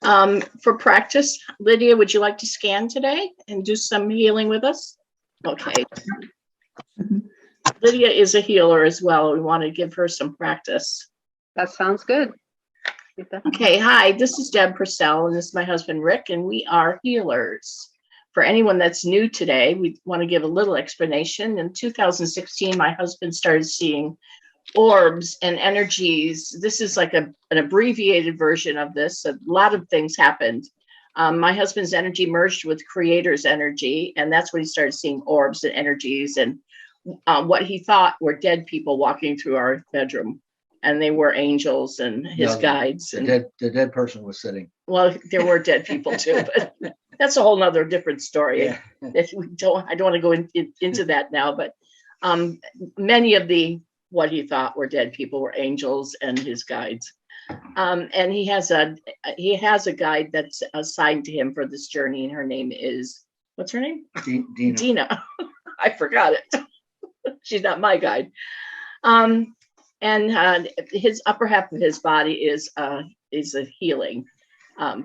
For practice, Lydia, would you like to scan today and do some healing with us? Okay. Lydia is a healer as well. We want to give her some practice. That sounds good. Okay, hi, this is Deb Purcell, and this is my husband, Rick, and we are healers. For anyone that's new today, we want to give a little explanation. In 2016, my husband started seeing orbs and energies. This is like an abbreviated version of this. A lot of things happened. My husband's energy merged with Creator's energy, and that's when he started seeing orbs and energies and what he thought were dead people walking through our bedroom. And they were angels and his guides. The dead person was sitting. Well, there were dead people too, but that's a whole nother different story. Yeah. I don't want to go into that now, but many of what he thought were dead people were angels and his guides. And he has a guide that's assigned to him for this journey, and her name is, what's her name? Dina. I forgot it. She's not my guide. And his upper half of his body is a healing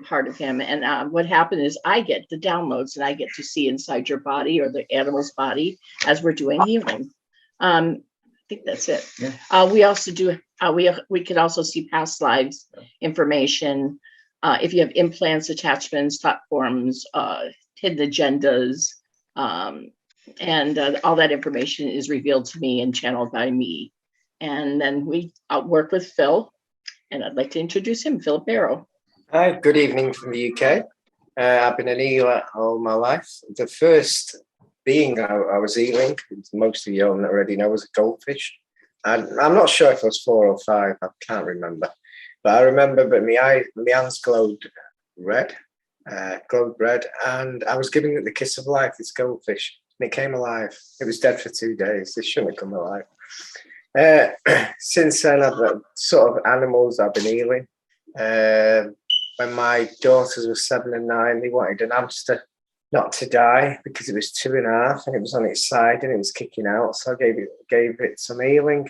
part of him. And what happened is I get the downloads, and I get to see inside your body or the animal's body as we're doing healing. I think that's it. Yeah. We also do. We can also see past lives information. If you have implants, attachments, thought forms, hidden agendas, and all that information is revealed to me and channeled by me. And then we work with Phil, and I'd like to introduce him, Phil Barrow. Hi, good evening from the UK. I've been an healer all my life. The first being I was healing, most of you already know, was a goldfish. And I'm not sure if I was 4 or 5, I can't remember. But I remember that my hands glowed red, and I was giving it the kiss of life, this goldfish, and it came alive. It was dead for 2 days. It shouldn't have come alive. Since then, I've sort of animals I've been healing. When my daughters were 7 and 9, they wanted an hamster not to die because it was 2.5 and it was on its side and it was kicking out. So I gave it some healing.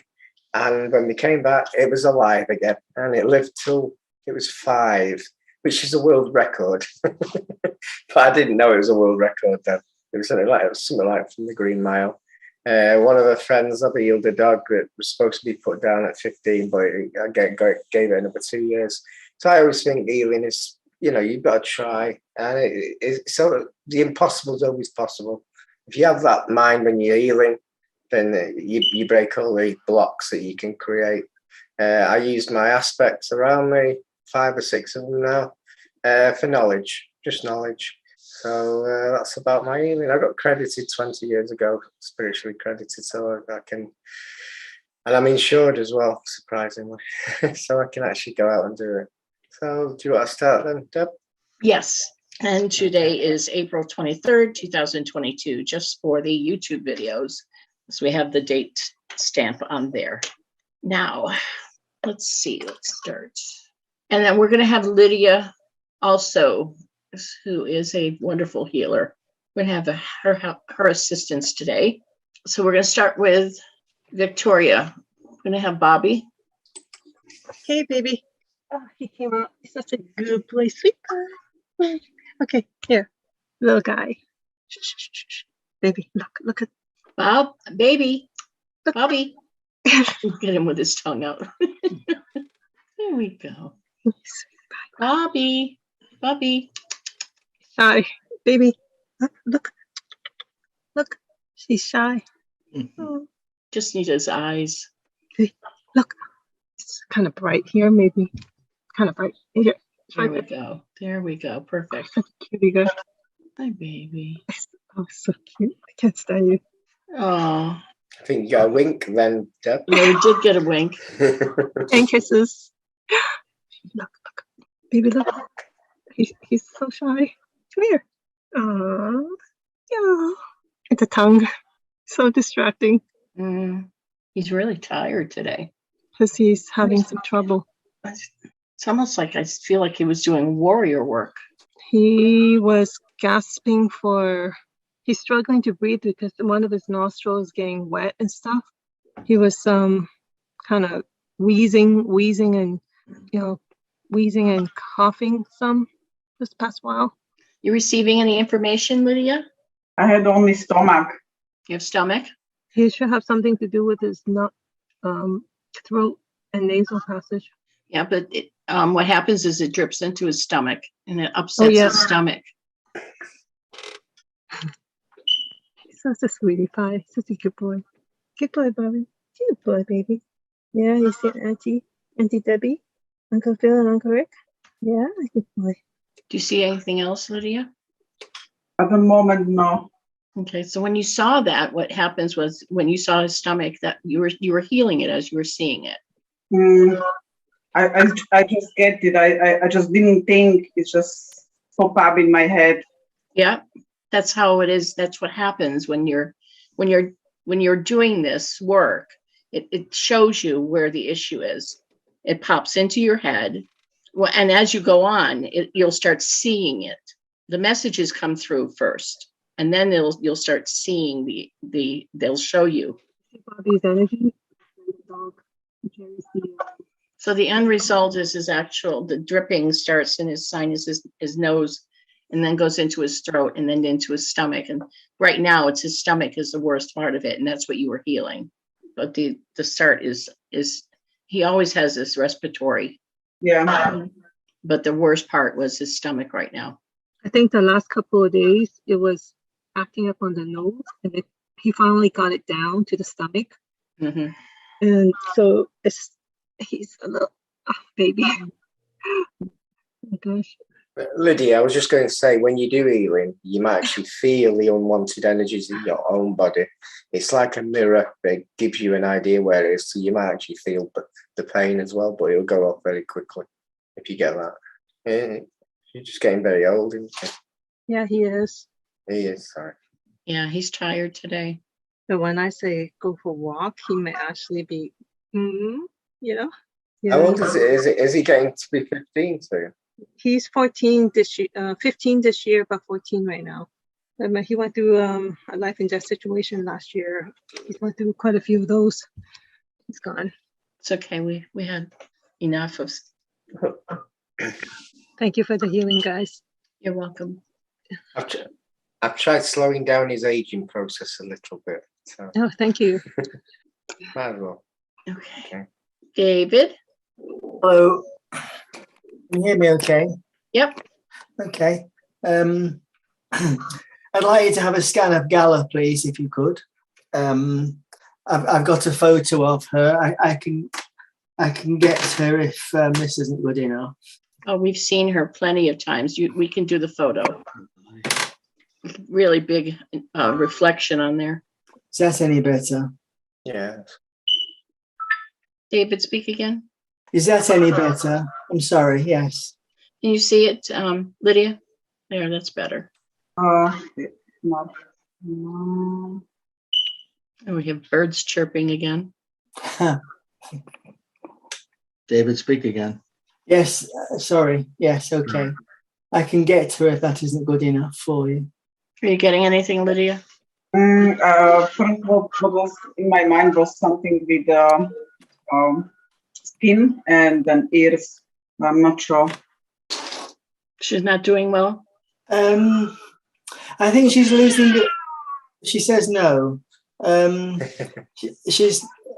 And when we came back, it was alive again, and it lived till it was 5, which is a world record. But I didn't know it was a world record then. It was something like from the Green Mile. One of her friends, I've healed a dog that was supposed to be put down at 15, but I gave it another 2 years. So I always think healing is, you've got to try. And it's sort of, the impossible is always possible. If you have that mind when you're healing, then you break all the blocks that you can create. I use my aspects around me, 5 or 6 of them now, for knowledge, just knowledge. So that's about my healing. I got credited 20 years ago, spiritually credited, so I can, and I'm insured as well, surprisingly, so I can actually go out and do it. So do you want to start then, Deb? Yes, and today is April 23rd, 2022, just for the YouTube videos. So we have the date stamp on there. Now, let's start. And then we're going to have Lydia also, who is a wonderful healer. We're going to have her assistance today. So we're going to start with Victoria. We're going to have Bobby. Hey, baby. Oh, he came out. He's such a good boy. Sweet boy. Okay, here. Little guy. Shh, shh, shh, shh. Baby, look at Bob, baby. Look. Bobby. Get him with his tongue out. There we go. Bobby. Shy. Baby. Look. She's shy. Mm-hmm. Oh. Just need his eyes. Hey, look. It's kind of bright here, maybe. Kind of bright. Here. There we go. Perfect. Here we go. Hi, baby. Oh, so cute. I can't stand you. Oh. I think you got a wink then, Deb. Yeah, we did get a wink. And kisses. Look. Baby, look. He's so shy. Come here. Aww. Yeah. And the tongue. So distracting. He's really tired today. Because he's having some trouble. It's almost like I feel like he was doing warrior work. He was gasping he's struggling to breathe because one of his nostrils is getting wet and stuff. He was kind of wheezing and, wheezing and coughing some. this past while. You receiving any information, Lydia? I had only stomach. You have stomach? He should have something to do with his throat and nasal passage. Yeah, but what happens is it drips into his stomach and it upsets his stomach. He's such a sweetie pie. Such a good boy. Good boy, Bobby. Good boy, baby. Yeah, you see Auntie Debbie, Uncle Phil, and Uncle Rick. Yeah, good boy. Do you see anything else, Lydia? At the moment, no. Okay, so when you saw that, what happens was when you saw his stomach, that you were healing it as you were seeing it. I just get it. I just didn't think. It just popped up in my head. Yeah, that's how it is. That's what happens when you're doing this work. It shows you where the issue is. It pops into your head. Well, and as you go on, you'll start seeing it. The messages come through first, and then you'll start seeing they'll show you. Bobby's energy. So the end result is the dripping starts in his sinuses, his nose, and then goes into his throat and then into his stomach. And right now it's his stomach is the worst part of it. And that's what you were healing. But the start is he always has this respiratory. Yeah. But the worst part was his stomach right now. I think the last couple of days it was acting up on the nose, and he finally got it down to the stomach. Mm-hmm. And so he's a little baby. Oh my gosh. Lydia, I was just going to say, when you do healing, you might actually feel the unwanted energies in your own body. It's like a mirror. It gives you an idea where it is, so you might actually feel the pain as well, but it'll go off very quickly if you get that. Yeah, you're just getting very old, isn't you? Yeah, he is. He is, sorry. Yeah, he's tired today. But when I say go for a walk, he may actually be, Yeah. How old is it? Is he getting to be 15 soon? He's 14 this year, 15 this year, but 14 right now. He went through a life and death situation last year. He's went through quite a few of those. He's gone. It's okay. We had enough of. Thank you for the healing, guys. You're welcome. I've tried slowing down his aging process a little bit. So. Oh, thank you. Might as well. Okay. David? Hello. Can you hear me okay? Yep. Okay. I'd like you to have a scan of Gala, please, if you could. I've got a photo of her. I can get her if this isn't good enough. Oh, we've seen her plenty of times. We can do the photo. Really big reflection on there. Is that any better? Yeah. David, speak again. Is that any better? I'm sorry. Yes. Can you see it, Lydia? There, that's better. Not. No. And we have birds chirping again. David, speak again. Yes. Sorry. Yes. Okay. I can get to her if that isn't good enough for you. Are you getting anything, Lydia? First, what was in my mind was something with skin and then ears. I'm not sure. She's not doing well? I think she's losing. She says no.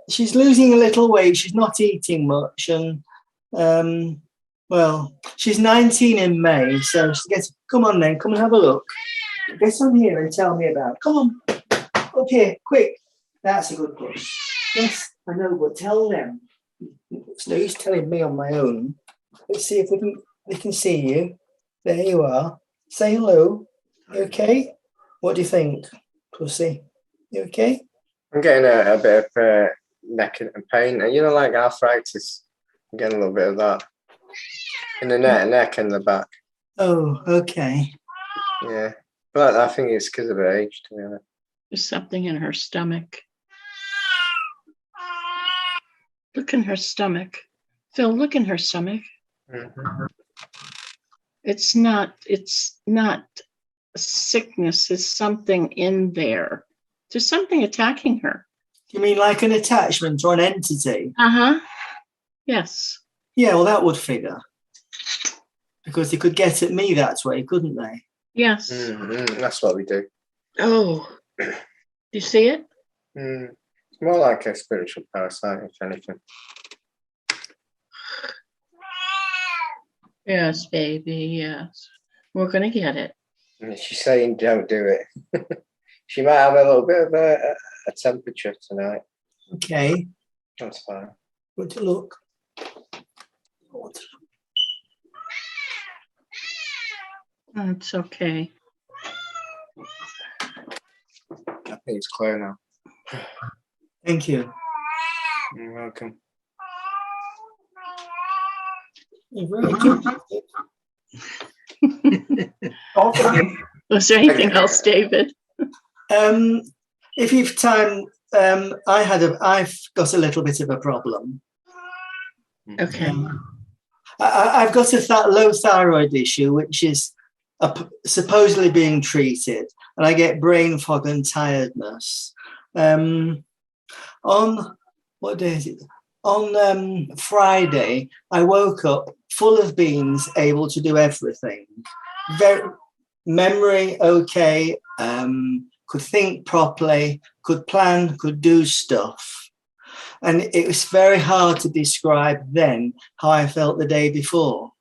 She's losing a little weight. She's not eating much, and well, she's 19 in May, so she gets. Come on, then, come and have a look. Get on here and tell me about it. Come on, up here, quick. That's a good push. Yes, I know, but tell them. It's no use telling me on my own. Let's see if we can see you. There you are. Say hello. You okay? What do you think, Pussy? You okay? I'm getting a bit of neck and pain. And like arthritis. I'm getting a little bit of that. In the neck and the back. Oh, okay. Yeah. But I think it's because of her age, to be honest. There's something in her stomach. Look in her stomach. Phil, look in her stomach. Mm-hmm. It's not a sickness. It's something in there. There's something attacking her. You mean like an attachment or an entity? Uh-huh. Yes. Yeah, well, that would figure. Because they could get at me that way, couldn't they? Yes. That's what we do. Oh, do you see it? It's more like a spiritual parasite, if anything. Yes, baby. Yes. We're going to get it. And she's saying don't do it. She might have a little bit of a temperature tonight. Okay. That's fine. Good to look. It's okay. I think it's clear now. Thank you. You're welcome. You're very good. Okay. Was there anything else, David? If you've time, I've got a little bit of a problem. Okay. I've got a low thyroid issue, which is supposedly being treated, and I get brain fog and tiredness. On what day is it? On Friday, I woke up full of beans, able to do everything. Memory okay, could think properly, could plan, could do stuff. And it was very hard to describe then how I felt the day before.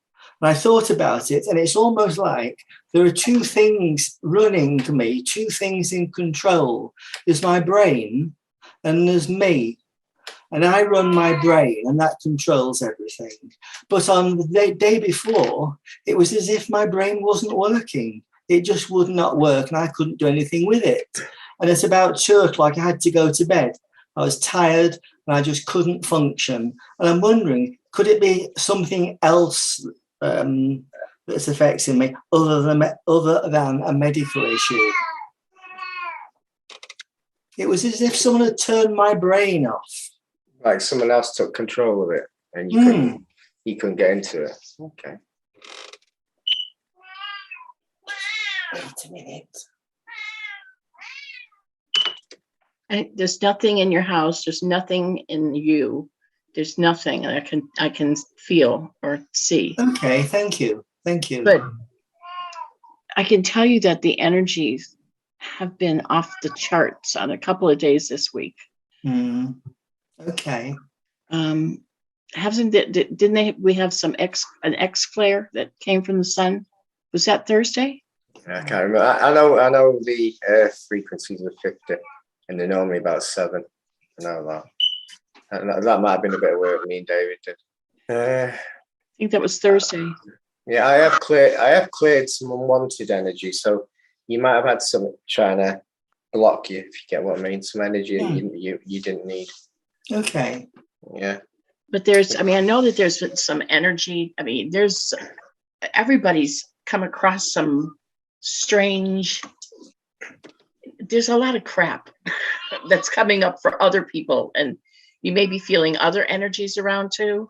And I thought about it, and it's almost like there are two things running me, two things in control. There's my brain and there's me. And I run my brain, and that controls everything. But on the day before, it was as if my brain wasn't working. It just would not work, and I couldn't do anything with it. And at about 2 o'clock, I had to go to bed. I was tired, and I just couldn't function. And I'm wondering, could it be something else that's affecting me other than a medical issue? It was as if someone had turned my brain off. Like someone else took control of it, and you couldn't get into it. Okay. Wait a minute. There's nothing in your house. There's nothing in you. There's nothing I can feel or see. Okay, thank you. Thank you. But I can tell you that the energies have been off the charts on a couple of days this week. Okay. Didn't we have an X flare that came from the sun? Was that Thursday? I can't remember. I know the Earth frequencies are 50, and they're normally about 7. I know that. And that might have been a bit of work me and David did. I think that was Thursday. Yeah, I have cleared some unwanted energy, so you might have had something trying to block you, if you get what I mean. Some energy you didn't need. Okay. Yeah. But I know that there's been some energy. I mean, everybody's come across some strange, there's a lot of crap that's coming up for other people, and you may be feeling other energies around too.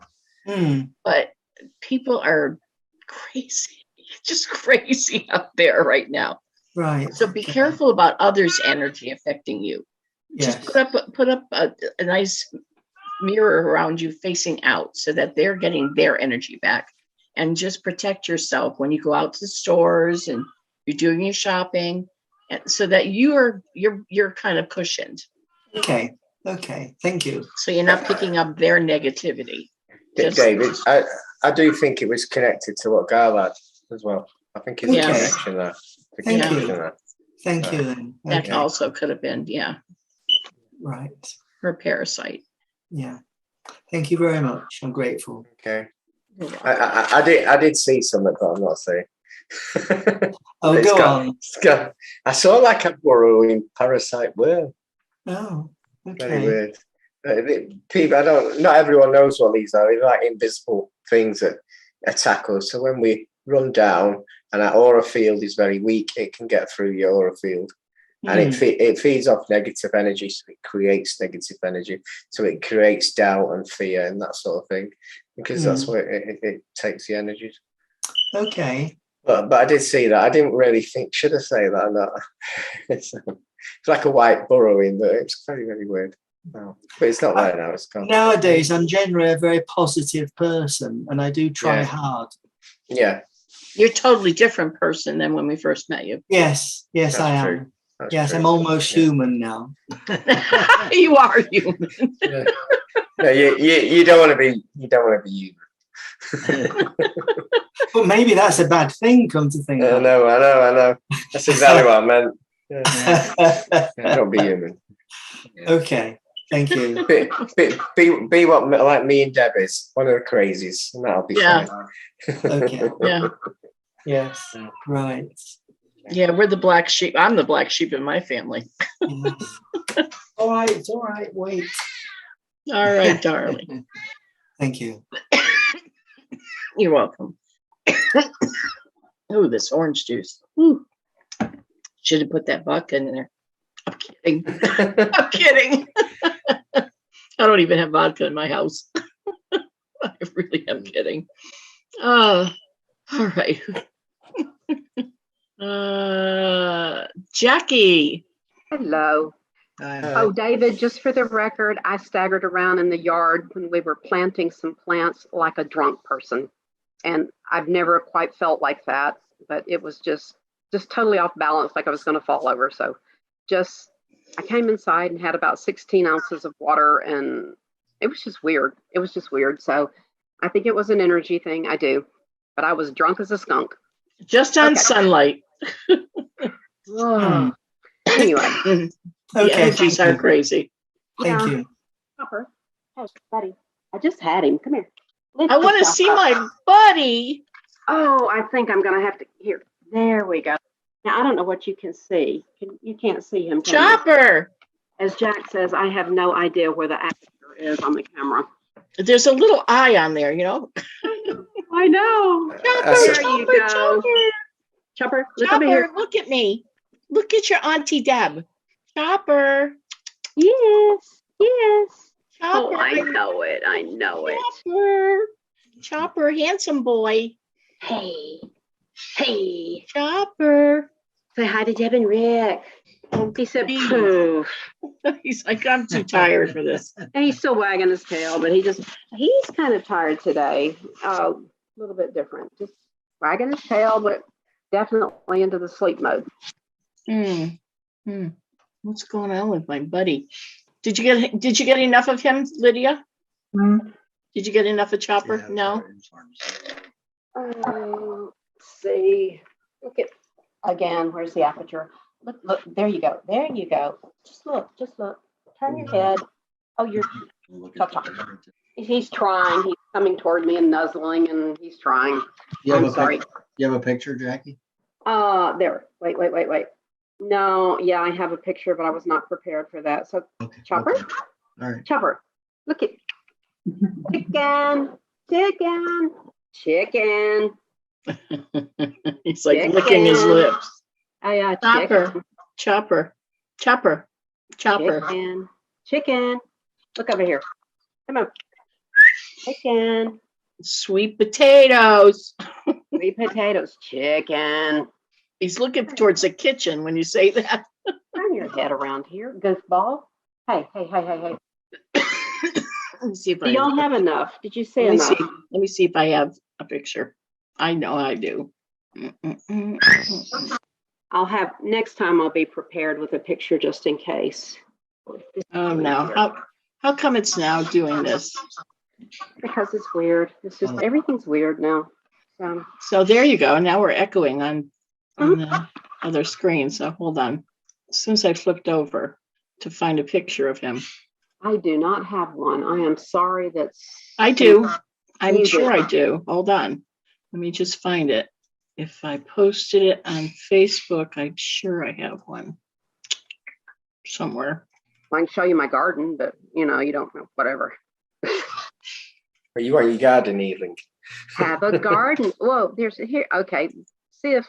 But people are crazy, just crazy out there right now. Right. So be careful about others' energy affecting you. Yes. Just put up a nice mirror around you facing out so that they're getting their energy back, and just protect yourself when you go out to the stores and you're doing your shopping, so that you're kind of cushioned. Okay. Thank you. So you're not picking up their negativity. David, I do think it was connected to what Gail had as well. I think it's a connection there. Thank you. Thank you then. That also could have been, right. Her parasite. Yeah. Thank you very much. I'm grateful. Okay. I did see something, but I'm not saying. Oh, go on. I saw like a burrowing parasite worm. Oh, okay. Very weird. People, not everyone knows what these are. They're like invisible things that attack us. So when we run down and our aura field is very weak, it can get through your aura field. And it feeds off negative energy, so it creates negative energy. So it creates doubt and fear and that sort of thing, because that's what it takes the energy. Okay. But I did see that. I didn't really think, should I say that or not? It's like a white burrowing, but it's very, very weird. No, but it's not there now. It's gone. Nowadays, I'm generally a very positive person, and I do try hard. Yeah. You're a totally different person than when we first met you. Yes, I That's am. true. That's Yes, true. I'm almost Yeah. human now. You are human. Yeah. No, you don't want to be. You don't want to be human. But maybe that's a bad thing, come to think I of know. That's exactly what I meant. Yeah. it. Don't be human. Okay, thank you. Be what like me and Deb is. One of the crazies, and that'll be Yeah. fine. Okay, Yeah. yes, right. Yeah, we're the black sheep. I'm the black sheep in my family. Yes. All right, it's all right. Wait. All right, darling. Thank you. You're welcome. Oh, this orange juice. Ooh. Should have put that vodka in there. I'm kidding. I'm kidding. I don't even have vodka in my house. I really am kidding. All right. Jackie. Hello. Oh, David, just for the record, I staggered around in the yard when we were planting some plants like a drunk person. And I've never quite felt like that, but it was just totally off balance, like I was going to fall over. So I came inside and had about 16 ounces of water, and it was just weird. So I think it was an energy thing. I do, but I was drunk as a skunk. Just on Okay. sunlight. Oh. Anyway. The Okay, energies thank are you. crazy. Thank Yeah. you. Chopper. Hey, buddy. I just had him. Come here. Lift I want to yourself see up. my buddy. Oh, I think I'm going to have to. Here. There we go. Now, I don't know what you can see. You can't see him. Can you? Chopper. As Jack says, I have no idea where the aperture is on the camera. There's a little eye on there, you know. I know. That's There you go. Chopper, look over here. Chopper, look at me. Look at your Auntie Deb. Chopper. Yes. Chopper. Oh, I know it. Chopper. Chopper, handsome boy. Hey. Chopper. Say hi to Deb and Rick. He said, please. poof. He's like, I'm too tired for this. And he's still wagging his tail, but he's kind of tired today. A little bit different. Just wagging his tail, but definitely into the sleep mode. What's going on with my buddy? Did you get enough of him, Lydia? Did you get enough of Chopper? No. Let's see. Look at again. Where's the aperture? Look. There you go. Just look. Turn your head. Oh, you're. He's trying. He's coming toward me and nuzzling, and he's trying. I'm sorry. You have a picture, Jackie? There. Wait. No, yeah, I have a picture, but I was not prepared for that. So, Okay. Chopper? Okay. All right. Chopper, look at chicken. He's like licking his lips. Oh, yeah, Chopper. Chicken. Look over here. Come on. Chicken. Sweet potatoes. Sweet potatoes. Chicken. He's looking towards the kitchen when you say that. Turn your head around here, goofball. Hey. Let me see if Do y'all have enough? Did you say enough? Let me see if I have a picture. I know I do. Next time I'll be prepared with a picture just in case. Oh no. How come it's now doing this? Because it's weird. It's just everything's weird now. So there you go. Now we're echoing on the other screen. So hold on. As soon as I flipped over to find a picture of him. I do not have one. I am sorry. I do. I'm You sure do. I do. Hold on. Let me just find it. If I posted it on Facebook, I'm sure I have one somewhere. I can show you my garden, but you don't know, whatever. Well, you want your garden evening. Have a garden. Whoa, there's here. Okay. See if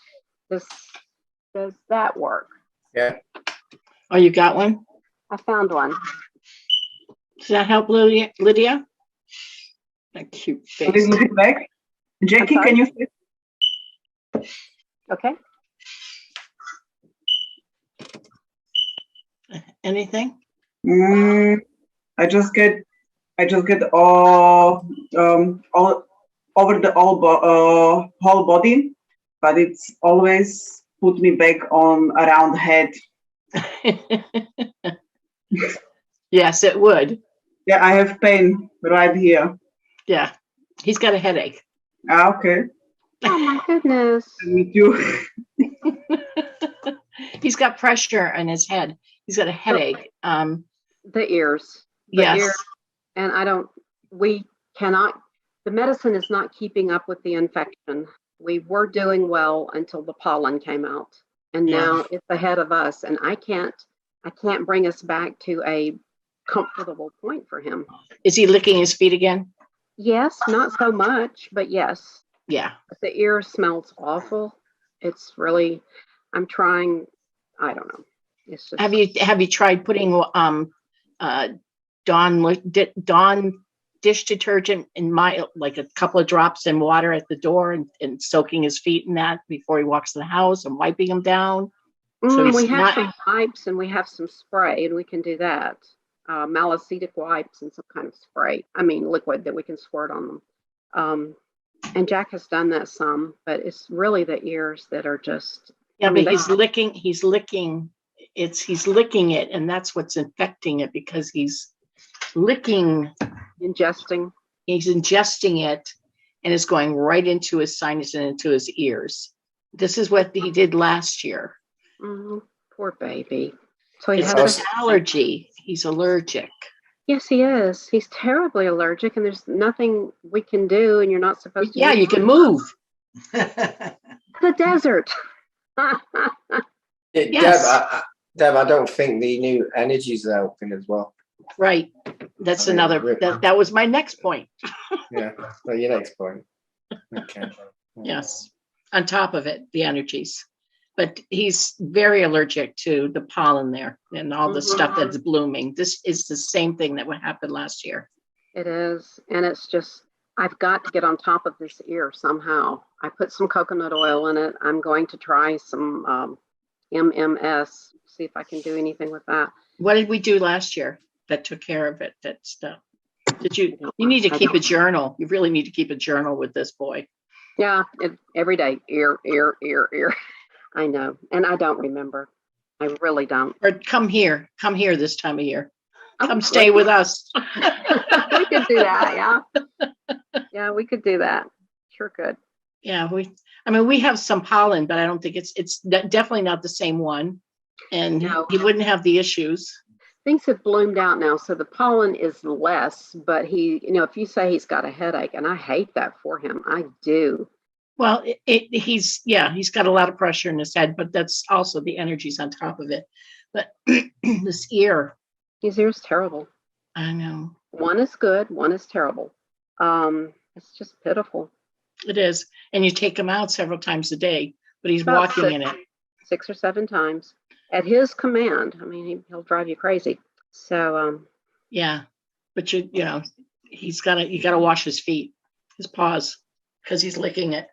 does that work? Yeah. Oh, you got one? I found one. Does that help, Lydia? That cute Please face. look it back. Jackie, sorry? can you see? Okay. Anything? I just get all over the whole body, but it's always put me back on around head. Yes, it would. Yeah, I have pain right here. Yeah. He's got a headache. Ah, okay. Oh my goodness. Me too. He's got pressure in his head. He's got a headache. The ears. The Yes. ears. And we cannot, the medicine is not keeping up with the infection. We were doing well until the pollen came out. And Yeah. now it's ahead of us. And I can't bring us back to a comfortable point for him. Is he licking his feet again? Yes, not so much, but yes. Yeah. The ear smells awful. It's really, I'm trying, I don't know. It's just. Have you tried putting Dawn dish detergent in like a couple of drops in water at the door and soaking his feet in that before he walks in the house and wiping them down? So We have some wipes and we have some spray, and we can do that. Malicetic wipes and some kind of spray. I mean, liquid that we can squirt on them. And Jack has done that some, but it's really the ears that are just. Yeah, but he's licking it, and that's what's infecting it, because he's Ingesting. He's ingesting it, and it's going right into his sinus and into his ears. This is what he did last year. Poor baby. So he It's has an allergy. He's allergic. Yes, he is. He's terribly allergic, and there's nothing we can do, and you're not supposed to. Yeah, you can move. The desert. Yes. Deb, I don't think the new energies are helping as well. Right. That's another. That was my next point. Yeah. So your next point. Okay. Yes. On top of it, the energies. But he's very allergic to the pollen there and all the stuff that's blooming. This is the same thing that would happen last year. It is. And it's just, I've got to get on top of this ear somehow. I put some coconut oil in it. I'm going to try some MMS, see if I can do anything with that. What did we do last year that took care of it? That stuff. You need to keep a journal. You really need to keep a journal with this boy. Yeah, every day, ear. I know. And I don't remember. I really don't. Or come here this time of year. Come stay with us. We could do that, yeah. Yeah, we could do that. Sure could. Yeah, we have some pollen, but I don't think it's definitely not the same one. And No. he wouldn't have the issues. Things have bloomed out now, so the pollen is less, but if you say he's got a headache, and I hate that for him, I do. Well, he's got a lot of pressure in his head, but that's also the energies on top of it. But this ear. His ear's terrible. I know. One is good, one is terrible. It's just pitiful. It is. And you take him out several times a day, but he's walking in it. 6 or 7 times. At his command. I mean, he'll drive you crazy. So, yeah. But you gotta wash his feet, his paws, because he's licking it.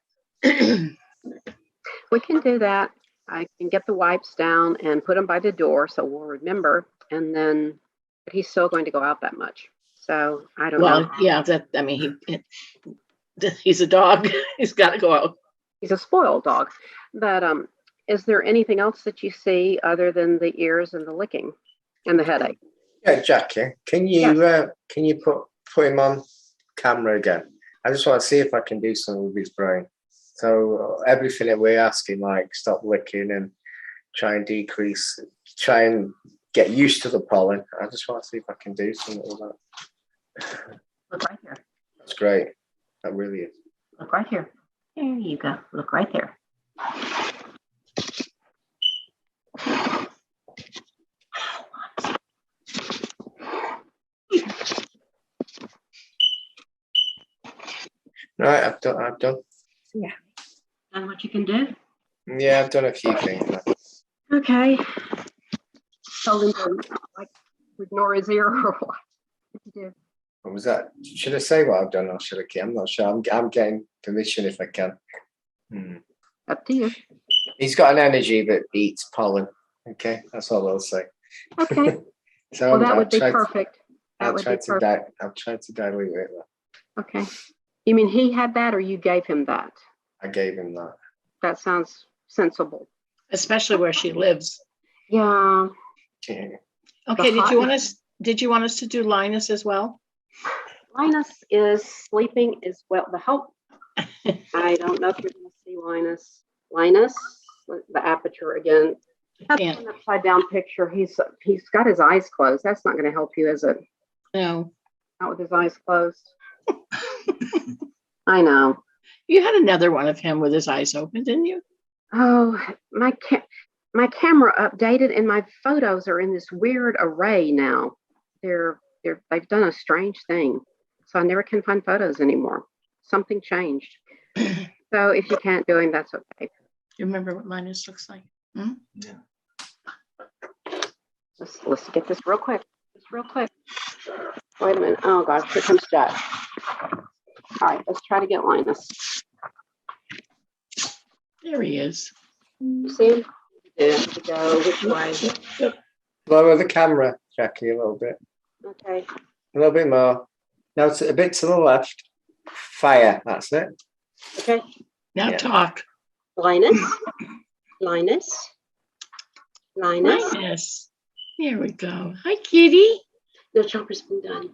We can do that. I can get the wipes down and put them by the door so we'll remember. And then, but he's still going to go out that much. So I don't know. Well, yeah, he's a dog. He's got to go out. He's a spoiled dog. But is there anything else that you see other than the ears and the licking and the headache? Yeah, Jackie, can you put him on camera again? I just want to see if I can do something with his brain. So everything that we're asking, like stop licking and try and get used to the pollen. I just want to see if I can do something with that. Look right here. That's great. That really is. Look right here. There you go. Look right there. Right, I've done. Yeah. Done what you can do? Yeah, I've done a few things. Okay. Told him to ignore his ear or what? What you do? What was that? Should I say what I've done or should I keep? I'm not sure. I'm getting permission if I can. Up to you. He's got an energy that eats pollen. Okay, that's all I'll say. Okay. So well, that would be perfect. I'll try to dilute it. Okay. You mean he had that or you gave him that? I gave him that. That sounds sensible. especially where she lives. Yeah. Yeah. Okay, The did you want us to do Linus as well? Linus is sleeping as well. I don't know if you're going to see Linus. Linus, the aperture again. That's can't. an upside down picture. He's got his eyes closed. That's not going to help you, is it? No. Not with his eyes closed. I know. You had another one of him with his eyes open, didn't you? Oh, my camera updated, and my photos are in this weird array now. They've done a strange thing, so I never can find photos anymore. Something changed. So if you can't do him, that's okay. You remember what Linus looks like? Hmm? Yeah. Let's get this real quick. Wait a minute. Oh gosh, here comes Jack. All right, let's try to get Linus. There he is. You see him? There we go. Which way? Lower the camera, Jackie, a little bit. Okay. A little bit more. Now it's a bit to the left. Fire, that's it. Okay. Now Yeah. talk. Linus. Linus. There we go. Hi, kitty. No, Chopper's been done.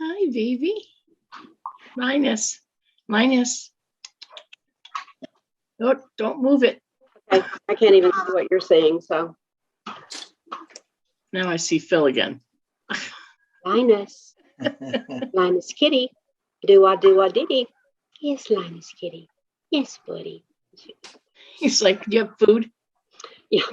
Hi, baby. Linus. Don't move it. Okay. I can't even see what you're saying, so. Now I see Phil again. Linus kitty. Do I diddy. Yes, Linus kitty. Yes, buddy. He's like, do you have food? Yeah.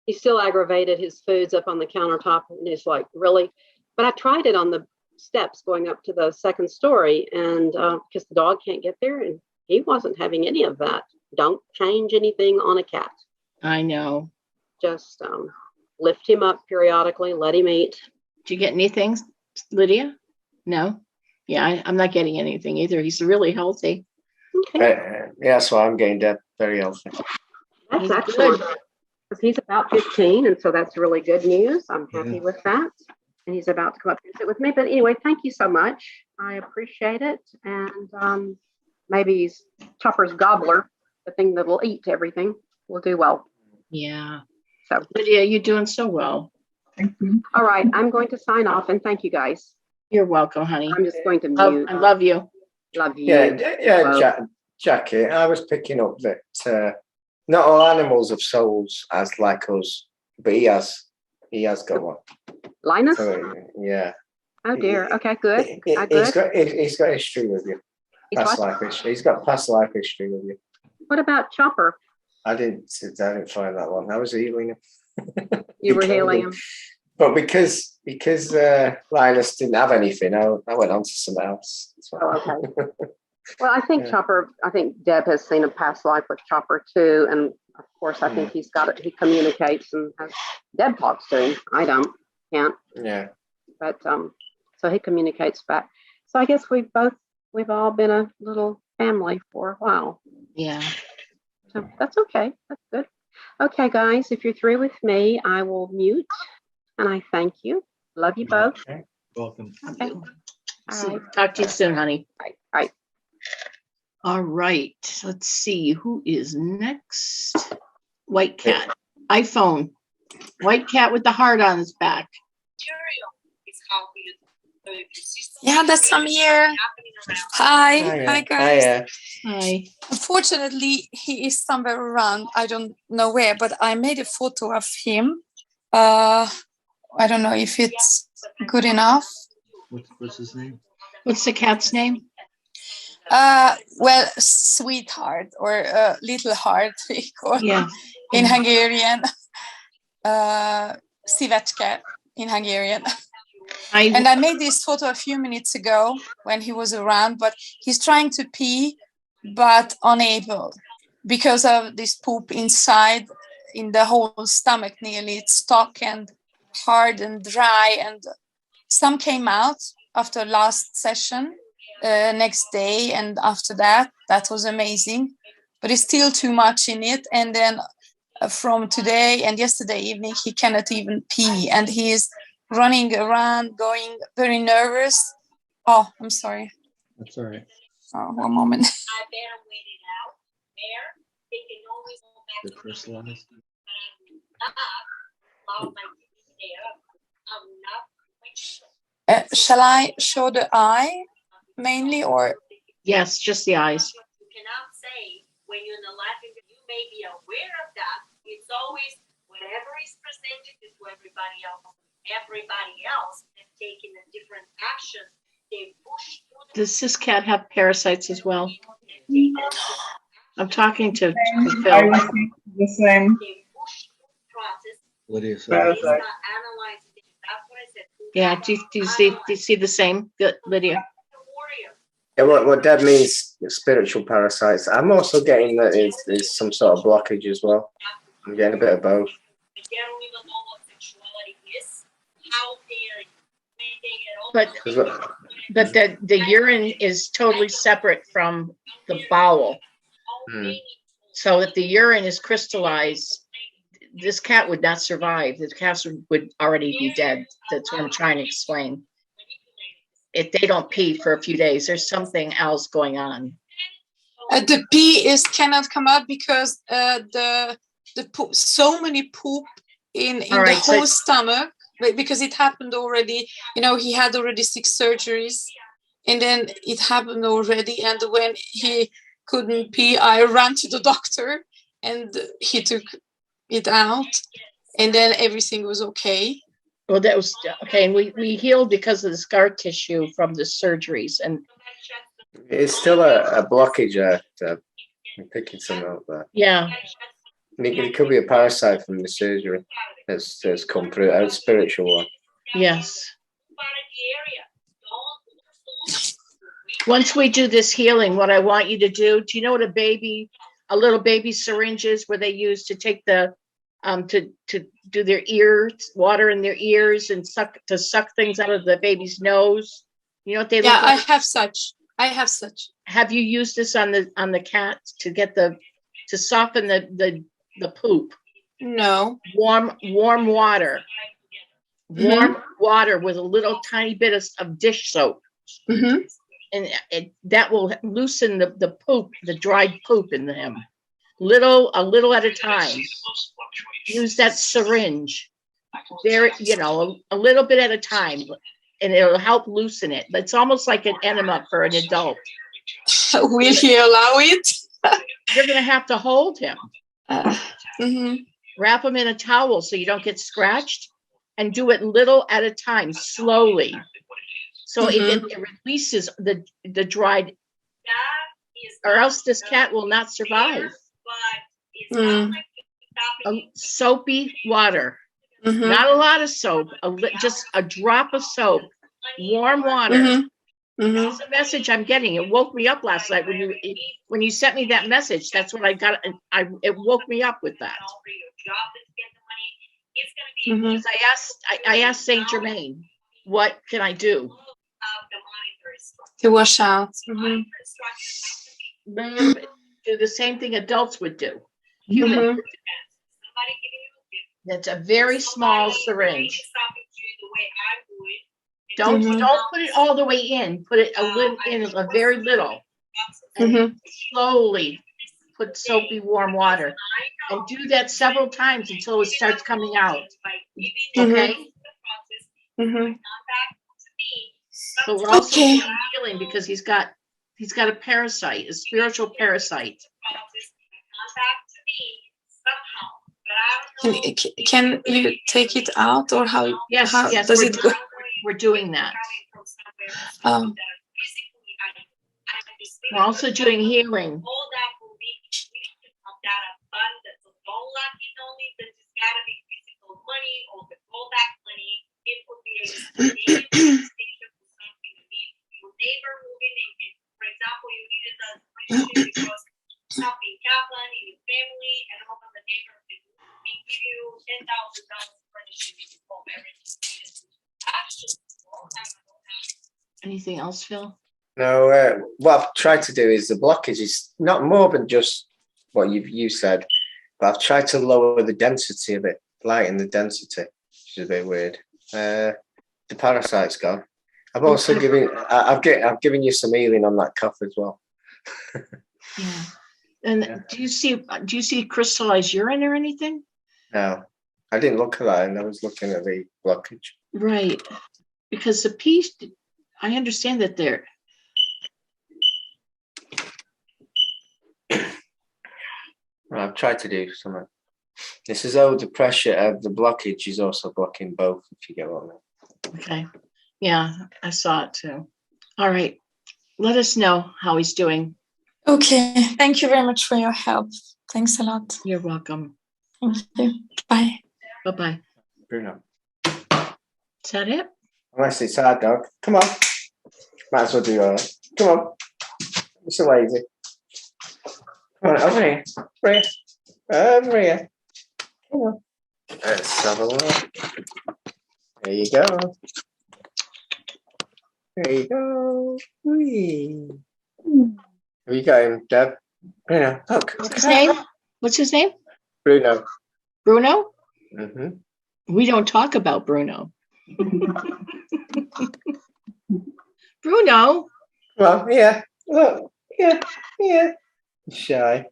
He's still aggravated. His food's up on the countertop, and he's like, really? But I tried it on the steps going up to the second story, and because the dog can't get there, and he wasn't having any of that. Don't change anything on a cat. I know. Just lift him up periodically, let him eat. Did you get anything, Lydia? No? Yeah, I'm not getting anything either. He's really healthy. Okay. Yeah, that's why I'm getting Deb very healthy. That's He's excellent. good. Because he's about 15, and so that's really good news. I'm happy with that. And he's about to come up and sit with me. But anyway, thank you so much. I appreciate it. And maybe he's Chopper's gobbler, the thing that will eat everything, will do well. Yeah. So, Lydia, you're doing so well. Thank you. all right, I'm going to sign off, and thank you guys. You're welcome, honey. I'm just going to mute. I love you. Love you. Yeah, Well, Jackie, I was picking up that not all animals have souls as like us, but he has got one. Linus? So, yeah. Oh dear. Okay, good. He's got history with you. He's Past what? life history. He's got past life history with you. What about Chopper? I didn't find that one. I was healing him. You were healing him. But because Linus didn't have anything, I went on to something else. Oh, okay. Well, I think Yeah. I think Deb has seen a past life with Chopper too. And of course, I think he's got it. He communicates and has, Deb talks to him. I can't. Yeah. But so he communicates back. So I guess we've all been a little family for a while. Yeah. So that's okay. That's good. Okay, guys, if you're through with me, I will mute. And I thank you. Love you both. Okay. Welcome. Okay. All right. Talk to you soon, honey. All right. All right. Let's see who is next. White cat. iPhone. White cat with the heart on his back. Yeah, that's I'm here. Hi, hi guys. Hiya. Hi. Unfortunately, he is somewhere around. I don't know where, but I made a photo of him. I don't know if it's good enough. What's his name? What's the cat's name? Well, sweetheart or little heart we call Yeah. in Hungarian. Szívecske in Hungarian. And I made this photo a few minutes ago when he was around, but he's trying to pee, but unable because of this poop inside in the whole stomach nearly. It's stuck and hard and dry, and some came out after last session next day, and after that was amazing, but it's still too much in it. And then from today and yesterday evening he cannot even pee, and he is running around, going very nervous. Oh, I'm sorry. That's all right. Oh, one moment. The crystallized. Shall I show the eye mainly, or Yes, just the eyes. Does this cat have parasites as well? I'm talking to I Phil. received the same. Lydia said. Parasite. Yeah, do you see the same, Lydia? Yeah, what Deb means spiritual parasites. I'm also getting that is some sort of blockage as well. I'm getting a bit of both. But the urine is totally separate from the bowel. So if the urine is crystallized, this cat would not survive. The cat would already be dead. That's what I'm trying to explain. If they don't pee for a few days, there's something else going on. the pee cannot come out because the poop, so many poop in All right, the whole stomach, because it happened already. He had already 6 surgeries, and then it happened already. And when he couldn't pee, I ran to the doctor, and he took it out, and then everything was okay. Well, that was okay, and we healed because of the scar tissue from the surgeries, and It's still a blockage. I'm picking some up there. yeah. It could be a parasite from the surgery that's come through, a spiritual one. Yes. Once we do this healing, what I want you to do you know what a little baby syringe is, where they use to take the to do their ears, water in their ears and suck things out of the baby's nose? You know what they look like? I have such. Have you used this on the cat to soften the poop? No. Warm water. Warm water with a little tiny bit of dish soap. And that will loosen the poop, the dried poop in him. A little at a time. Use that syringe. Very, a little bit at a time, and it'll help loosen it. It's almost like an enema for an adult. Will he allow it? You're going to have to hold him. Wrap him in a towel so you don't get scratched, and do it little at a time, slowly. So it releases the dried, or else this cat will not survive. Soapy water, not a lot of soap, just a drop of soap, warm water. That's the message I'm getting. It woke me up last night when you sent me that message. That's what I got. It woke me up with that. Because I asked Saint Germain, what can I do to wash out? Do the same thing adults would do. Humans. That's a very small syringe. Don't put it all the way in. Put it a very little. And slowly put soapy warm water. And do that several times until it starts coming out. Okay? So we're also healing because he's got a parasite, a spiritual parasite. Can you take it out, or how? Yes, does it go? We're doing that. We're also doing healing. Anything else, Phil? No, what I've tried to do is the blockage is not more than just what you said, but I've tried to lower the density of it, lighten the density, which is a bit weird. The parasite's gone. I've also given you some healing on that cough as well. Yeah. And Yeah. do you see crystallized urine or anything? No, I didn't look at that, and I was looking at the blockage. Right. Because the piece, I understand that there. I've tried to do something. This is the pressure of the blockage is also blocking both, if you get what I mean. Okay. Yeah, I saw it too. All right. Let us know how he's doing. Okay. Thank you very much for your help. Thanks a lot. You're welcome. Thank you. Bye. Bye-bye. Bruno. Is that it? Unless it's our dog. Come on. Might as well do that. Come on. You're so lazy. Come on, over here. Over here. Over here. Come on. Let's have a look. There you go. There you go. Whee. Have you got him, Deb? Bruno, look. What's his name? What's his name? Bruno. Bruno? Mm-hmm. We don't talk about Bruno. Bruno? Well, yeah. Look. Yeah. Yeah. Shy.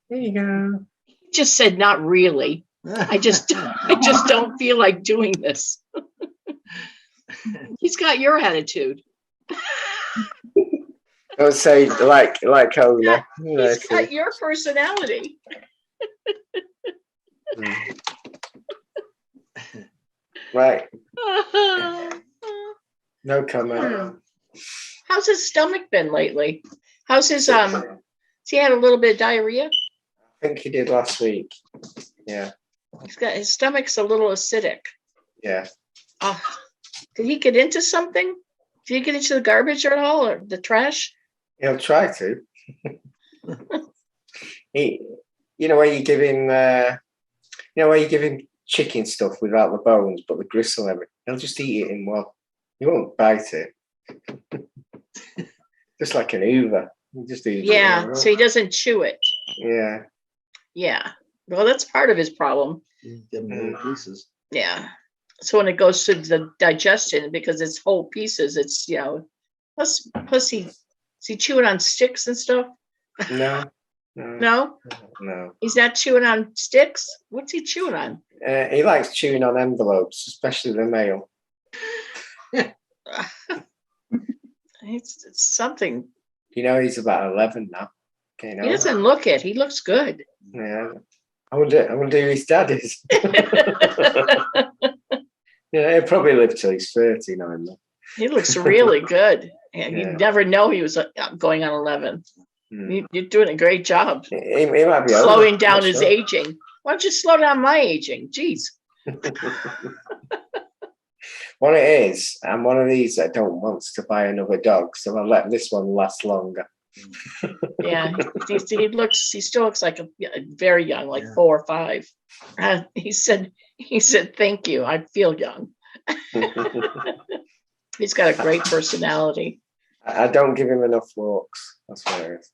There you go. He just said not really. I just don't feel like doing this. He's got your attitude. Don't say like Ona. He's got your personality. Right. No comment. How's his stomach been lately? How's his has he had a little bit of diarrhea? I think he did last week. Yeah. His stomach's a little acidic. Yeah. Did he get into something? Did he get into the garbage at all or the trash? He'll try to. Where you give him where you give him chicken stuff without the bones but the gristle and everything. He'll just eat it in one. He won't bite it. Just like an Hoover. He just eats it. Yeah, so he doesn't chew it. Yeah. Yeah. Well, that's part of his problem. Give them little pieces. Yeah. So when it goes through the digestion, because it's whole pieces, it's plus is he chewing on sticks and stuff? No. No? No. He's not chewing on sticks? What's he chewing on? He likes chewing on envelopes, especially the mail. It's something. He's about 11 now. He doesn't look it. He looks good. Yeah. I wonder who his dad is. Yeah, he'll probably live till he's 30 now. He looks really good. And Yeah. you'd never know he was going on 11. You're doing a great job. He might be slowing older, down not his sure. aging. Why don't you slow down my aging? Jeez. What it is, I'm one of these that don't want to buy another dog, so I'll let this one last longer. Yeah, he still looks like a very young, like 4 or 5. He said, thank you. I feel young. He's got a great personality. I don't give him enough walks. That's what it is.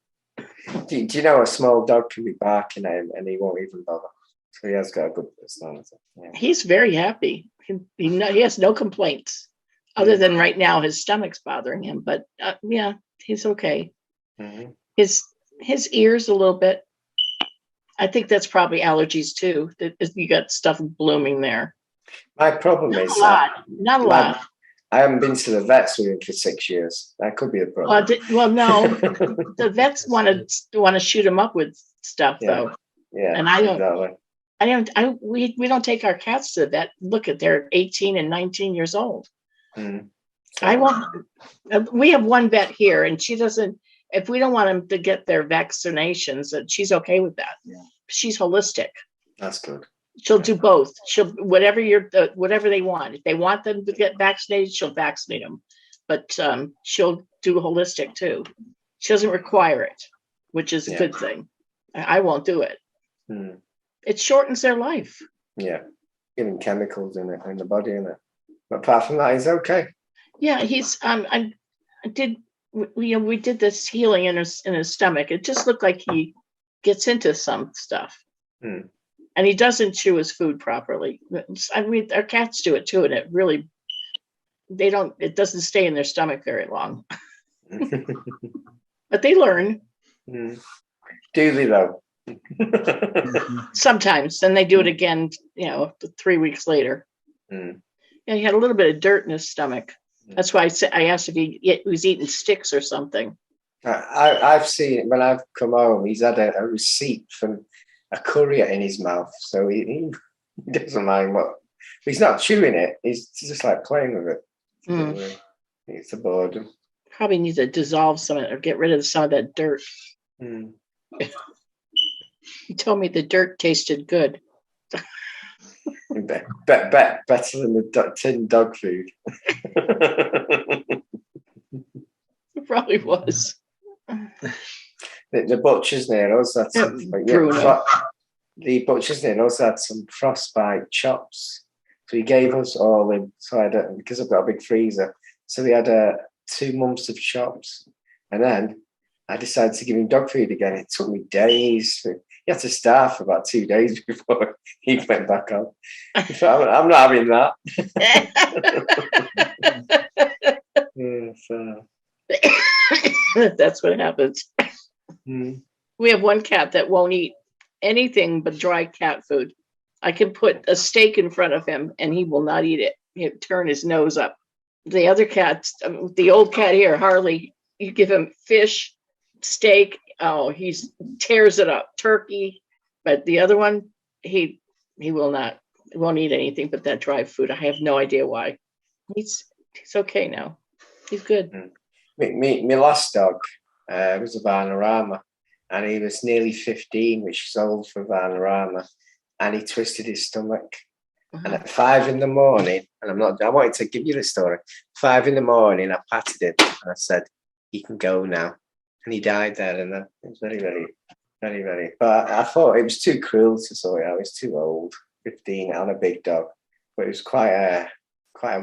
Do you know a small dog can be barking at him and he won't even bother? So he has got a good personality. Yeah. He's very happy. He has no complaints, other than right now his stomach's bothering him. But yeah, he's okay. Mm-hmm. His ears a little bit. I think that's probably allergies too. You got stuff blooming there. My problem is not a lot. I haven't been to the vets with him for 6 years. That could be a problem. Well, no, the vets want to shoot him up with stuff though. Yeah, and I don't. Exactly. We don't take our cats to the vet. Look at they're 18 and 19 years old. I won't. We have one vet here, and she doesn't. If we don't want them to get their vaccinations, she's okay with that. Yeah. She's holistic. That's good. She'll do both. She'll whatever they want. If they want them to get vaccinated, she'll vaccinate them. But she'll do holistic too. She doesn't require it, which is a good thing. I won't do it. It shortens their life. Yeah, giving chemicals in the body, in it. But apart from that, he's okay. Yeah, he's. We did this healing in his stomach. It just looked like he gets into some stuff. And he doesn't chew his food properly. I mean, our cats do it too, and it doesn't stay in their stomach very long. But they learn. Do they though? Sometimes, and they do it again, 3 weeks later. Mm. Yeah, he had a little bit of dirt in his stomach. That's why I asked if he was eating sticks or something. I've seen it when I've come home. He's had a receipt from a courier in his mouth, so he doesn't mind what. He's not chewing it. He's just like playing with it. It's a boredom. Probably need to dissolve some of it or get rid of some of that dirt. Mm. He told me the dirt tasted good. Better than the tin dog food. It probably was. The butcher's near us had some. The butcher's near us had some frostbite chops, so he gave us all in. So because I've got a big freezer, so we had 2 months of chops, and then I decided to give him dog food again. It took me days. He had to starve for about 2 days before he went back on. I'm not having that. Yeah, so. That's what happens. Mm. We have one cat that won't eat anything but dry cat food. I can put a steak in front of him and he will not eat it. He'll turn his nose up. The other cats, the old cat here, Harley, you give him fish, steak, he tears it up, turkey. But the other one, he won't eat anything but that dry food. I have no idea why. He's okay now. He's good. My last dog was a Vanarama, and he was nearly 15, which is old for Vanarama, and he twisted his stomach. And at 5 a.m, and I wanted to give you the story. 5 a.m, I patted him and I said, "You can go now." And he died there, and then it was very, very, very, very. But I thought it was too cruel to sort it out. He was too old, 15, on a big dog. But it was quite a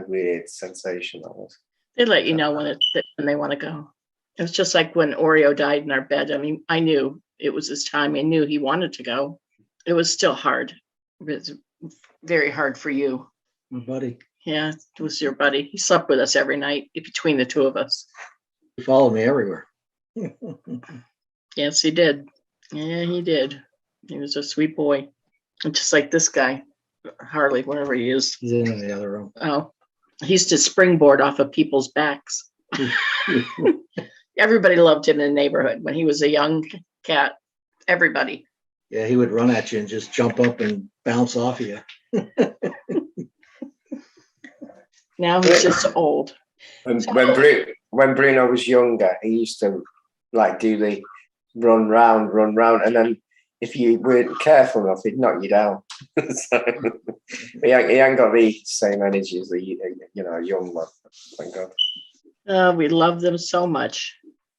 weird sensation. That was. They let you know when they want to go. It was just like when Oreo died in our bed. I mean, I knew it was his time. I knew he wanted to go. It was still hard. It was very hard for you. My buddy. Yeah, it was your buddy. He slept with us every night between the two of us. He followed me everywhere. Yes, he did. Yeah, he did. He was a sweet boy. And just like this guy, Harley, wherever he is. He's in the other room. Oh, he used to springboard off of people's backs. Everybody loved him in the neighborhood when he was a young cat. Everybody. Yeah, he would run at you and just jump up and bounce off of you. Now he's just old. When Bruno was younger, he used to do the run round, and then if you weren't careful enough, he'd knock you down. So, he ain't got the same energy as a young one. Thank God. We love them so much.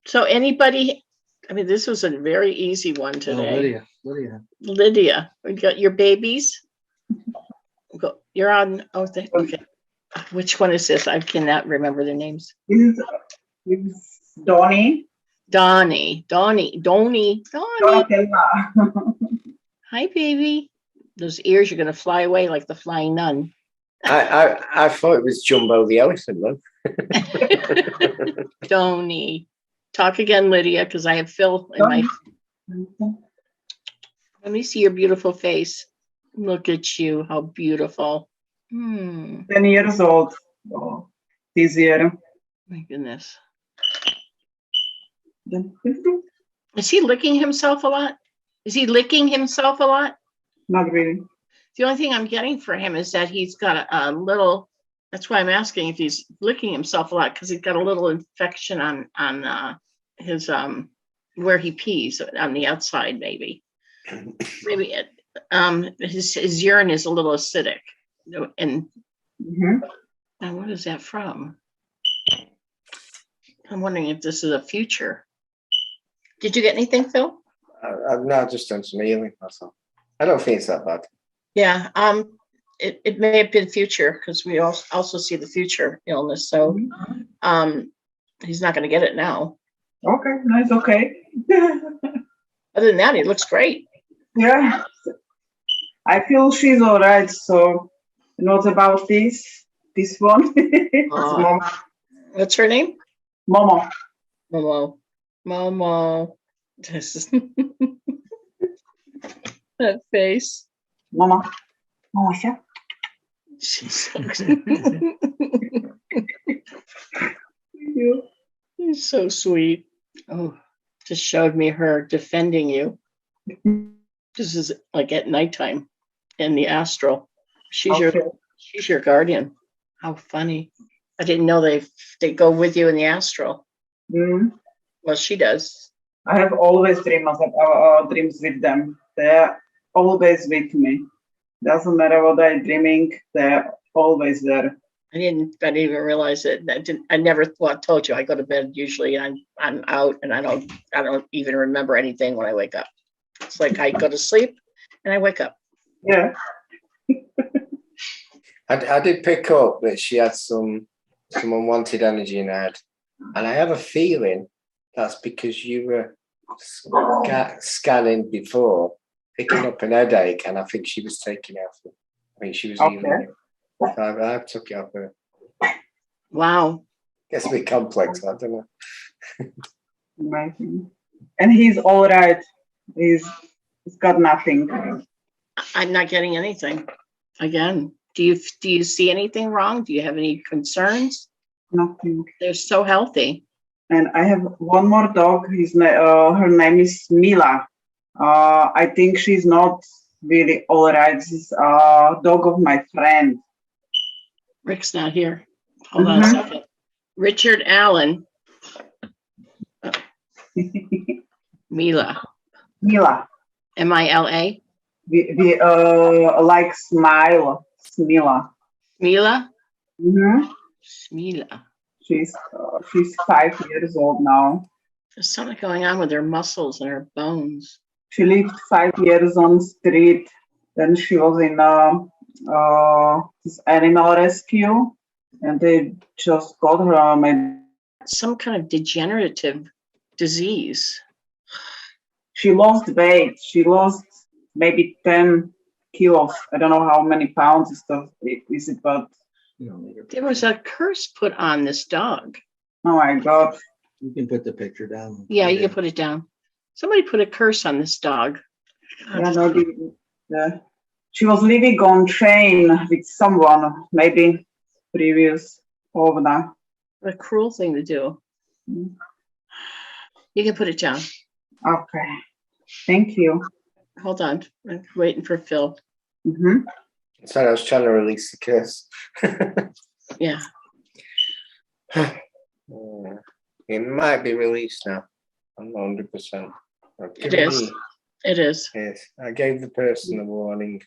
So anybody, this was a very easy one today. Lydia, we got your babies. You're on. Okay. Which one is this? I cannot remember their names. This is Donnie. Donnie. Hi, baby. Those ears are going to fly away like the flying nun. I thought it was Jumbo the elephant, though. Donnie. Talk again, Lydia, because I have Phil in my. Let me see your beautiful face. Look at you. How beautiful. 10 years old this year. My goodness. Is he licking himself a lot? Not really. The only thing I'm getting for him is that he's got a little, that's why I'm asking if he's licking himself a lot, because he's got a little infection on his, where he pees on the outside, maybe. Maybe his urine is a little acidic. And what is that from? I'm wondering if this is a future. Did you get anything, Phil? I've just done some healing. That's all. I don't think it's that bad. Yeah. It may have been future because we also see the future illness. So, he's not going to get it now. Okay, nice. Okay. Other than that, he looks great. Yeah. I feel she's all right. So, not about this one. Mom. What's her name? Momo. Momo. This is That face. Mama. Mama, She's so sweet. Oh, just showed me her defending you. This is like at nighttime in the astral. She's your guardian. How funny. I didn't know they go with you in the astral. Mm. Well, she does. I have always dreams with them. They're always with me. Doesn't matter what I'm dreaming, they're always there. I didn't even realize it. I never told you I go to bed usually and I'm out and I don't even remember anything when I wake up. It's like I go to sleep and I wake up. Yeah. I did pick up that she had some unwanted energy in her head. And I have a feeling that's because you were scanning before, picking up an headache, and I think she was taking it off. I think she was healing it. So I took it off her. Wow. Gets a bit complex, I don't know. Amazing. And he's all right. He's got nothing. I'm not getting anything. Again, do you see anything wrong? Do you have any concerns? Nothing. They're so healthy. And I have one more dog. Her name is Mila. I think she's not really all right. This is a dog of my friend. Rick's not here. Hold on a second. Richard Allen. Mila. Mila. M-I-L-A. We like smile. Smila. Mila? Mm-hmm. Mila. She's 5 years old now. There's something going on with her muscles and her bones. She lived 5 years on the street. Then she was in this animal rescue, and they just got her some kind of degenerative disease. She lost weight. She lost maybe 10 kilos. I don't know how many pounds is it, but there was a curse put on this dog. Oh my God. You can put the picture down. Yeah, you can put it down. Somebody put a curse on this dog. Yeah, no, she was living on chain with someone, maybe previous owner. What a cruel thing to do. You can put it down. Okay. Thank you. Hold on. I'm waiting for Phil. Mm-hmm. Sorry, I was trying to release the curse. Yeah. It might be released now. I'm not 100%. It is. It is. Yes. I gave the person a warning.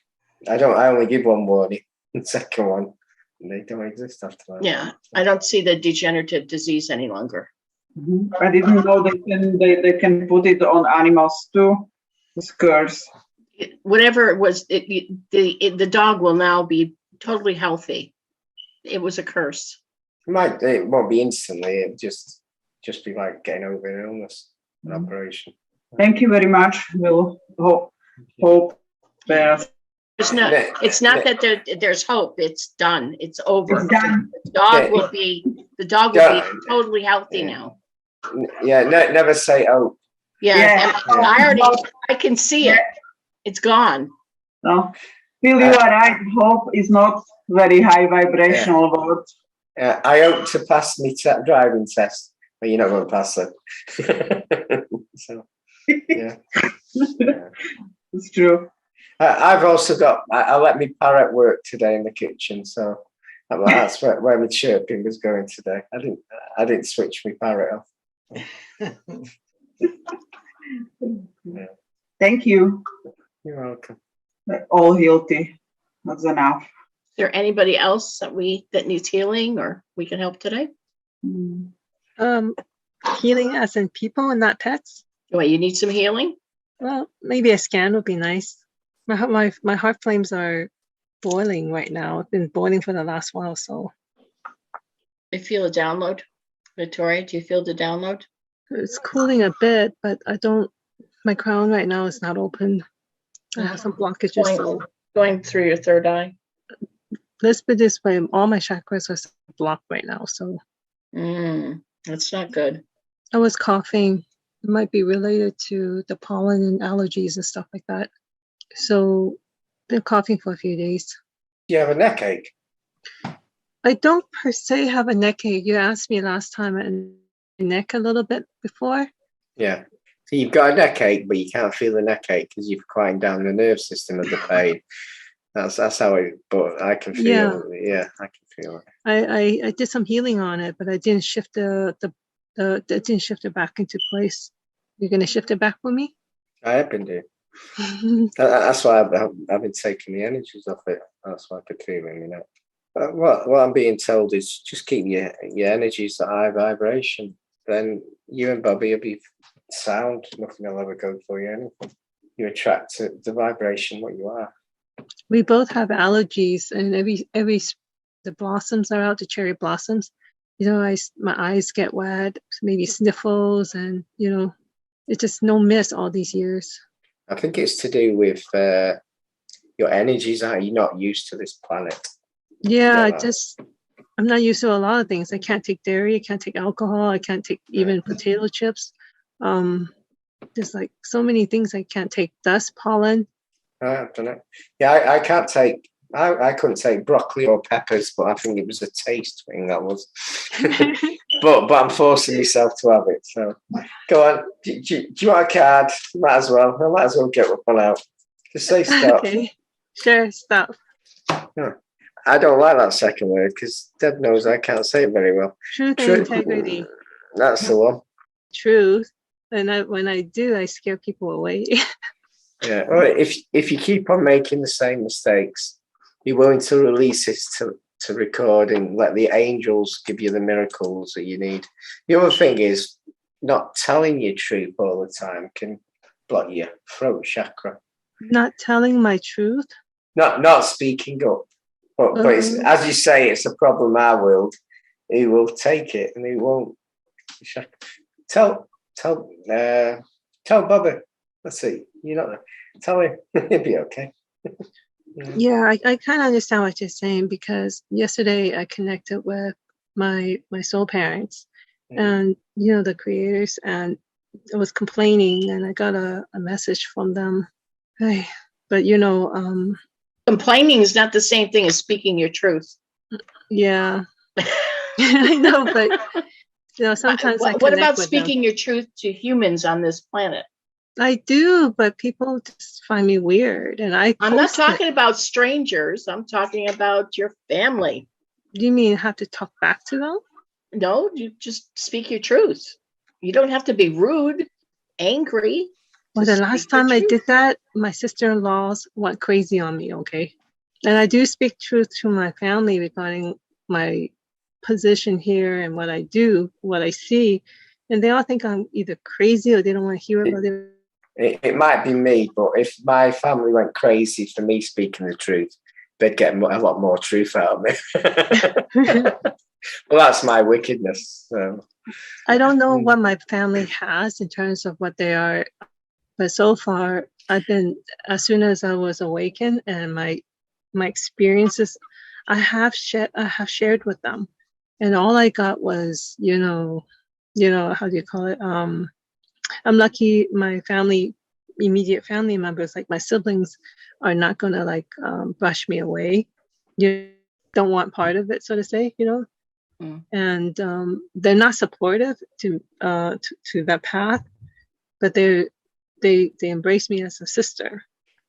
I only give one warning. The second one, they don't exist after that. Yeah. I don't see the degenerative disease any longer. Mm-hmm. I didn't know they can put it on animals too. This curse. Whatever it was, the dog will now be totally healthy. It was a curse. It won't be instantly. It'll just be like getting over an illness, an operation. Thank you very much. We'll hope there's. It's not that there's hope. It's done. It's over. It's done. The dog will be totally healthy now. Yeah, never say hope. Yeah. I can see it. It's gone. No, Phil, you are right. Hope is not very high vibrational word. I hope to pass my driving test, but you're not going to pass it. So, yeah. It's true. I've also got. I let my parrot work today in the kitchen, so that's where my chirping was going today. I didn't switch my parrot off. Yeah. Thank you. You're welcome. We're all healthy. That's enough. Is there anybody else that needs healing or we can help today? Healing as in people and not pets. Wait, you need some healing? Well, maybe a scan would be nice. My heart flames are boiling right now. It's been boiling for the last while, so. I feel a download. Victoria, do you feel the download? It's cooling a bit, but my crown right now is not open. I have some blockages. Going through your third eye? Let's put it this way, all my chakras are blocked right now, so. That's not good. I was coughing. It might be related to the pollen and allergies and stuff like that. So been coughing for a few days. You have a neck ache. I don't per se have a neck ache. You asked me last time and neck a little bit before. Yeah. So you've got a neck ache, but you can't feel the neck ache because you've quieted down the nerve system of the pain. That's how it. But I can feel. Yeah, I can feel it. I did some healing on it, but I didn't shift I didn't shift it back into place. You're gonna shift it back for me? I have been doing. That's why I've been taking the energies off it. That's why I could feel it, you know. What I'm being told is just keep your energies at high vibration. Then you and Bobby will be sound. Nothing will ever go for you. Anything. You attract the vibration what you are. We both have allergies, and every the blossoms are out, the cherry blossoms. You know, my eyes get wet, maybe sniffles, and you know, it's just no miss all these years. I think it's to do with your energies. Are you not used to this planet? Yeah, I'm not used to a lot of things. I can't take dairy. I can't take alcohol. I can't take even potato chips. There's like so many things I can't take. Dust, pollen. I don't know. Yeah, I can't take. I couldn't take broccoli or peppers, but I think it was a taste thing that was. but I'm forcing myself to have it. So go on. Do you want a card? Might as well. I might as well get one out. Just say stop. Okay. Sure, stop. Yeah. I don't like that second word because Deb knows I can't say it very well. Truth and integrity. That's the one. Truth. And when I do, I scare people away. Yeah. Well, if you keep on making the same mistakes, you're willing to release it to record and let the angels give you the miracles that you need. The other thing is not telling your truth all the time can block your throat chakra. Not telling my truth? Not speaking up. But it's, as you say, it's a problem our world. He will take it and he won't. Tell Bobby. Let's see. You know, tell him. He'll be okay. Yeah, I kind of understand what you're saying because yesterday I connected with my soul parents and, you know, the creators, and I was complaining and I got a message from them. Hey, but, you know, complaining is not the same thing as speaking your truth. Yeah. I know, but, you know, sometimes what about speaking your truth to humans on this planet? I do, but people just find me weird, and I'm not talking about strangers. I'm talking about your family. Do you mean have to talk back to them? No, you just speak your truth. You don't have to be rude, angry. Well, the last time I did that, my sister-in-laws went crazy on me. Okay, and I do speak truth to my family regarding my position here and what I do, what I see, and they all think I'm either crazy or they don't want to hear about it. It might be me, but if my family went crazy for me speaking the truth, they'd get a lot more truth out of me. Well, that's my wickedness. So. I don't know what my family has in terms of what they are, but so far, I've been, as soon as I was awakened and my experiences, I have shared with them, and all I got was, you know, how do you call it? I'm lucky my family, immediate family members, like my siblings, are not going to like brush me away. You don't want part of it, so to say, you know. And they're not supportive to that path, but they embrace me as a sister.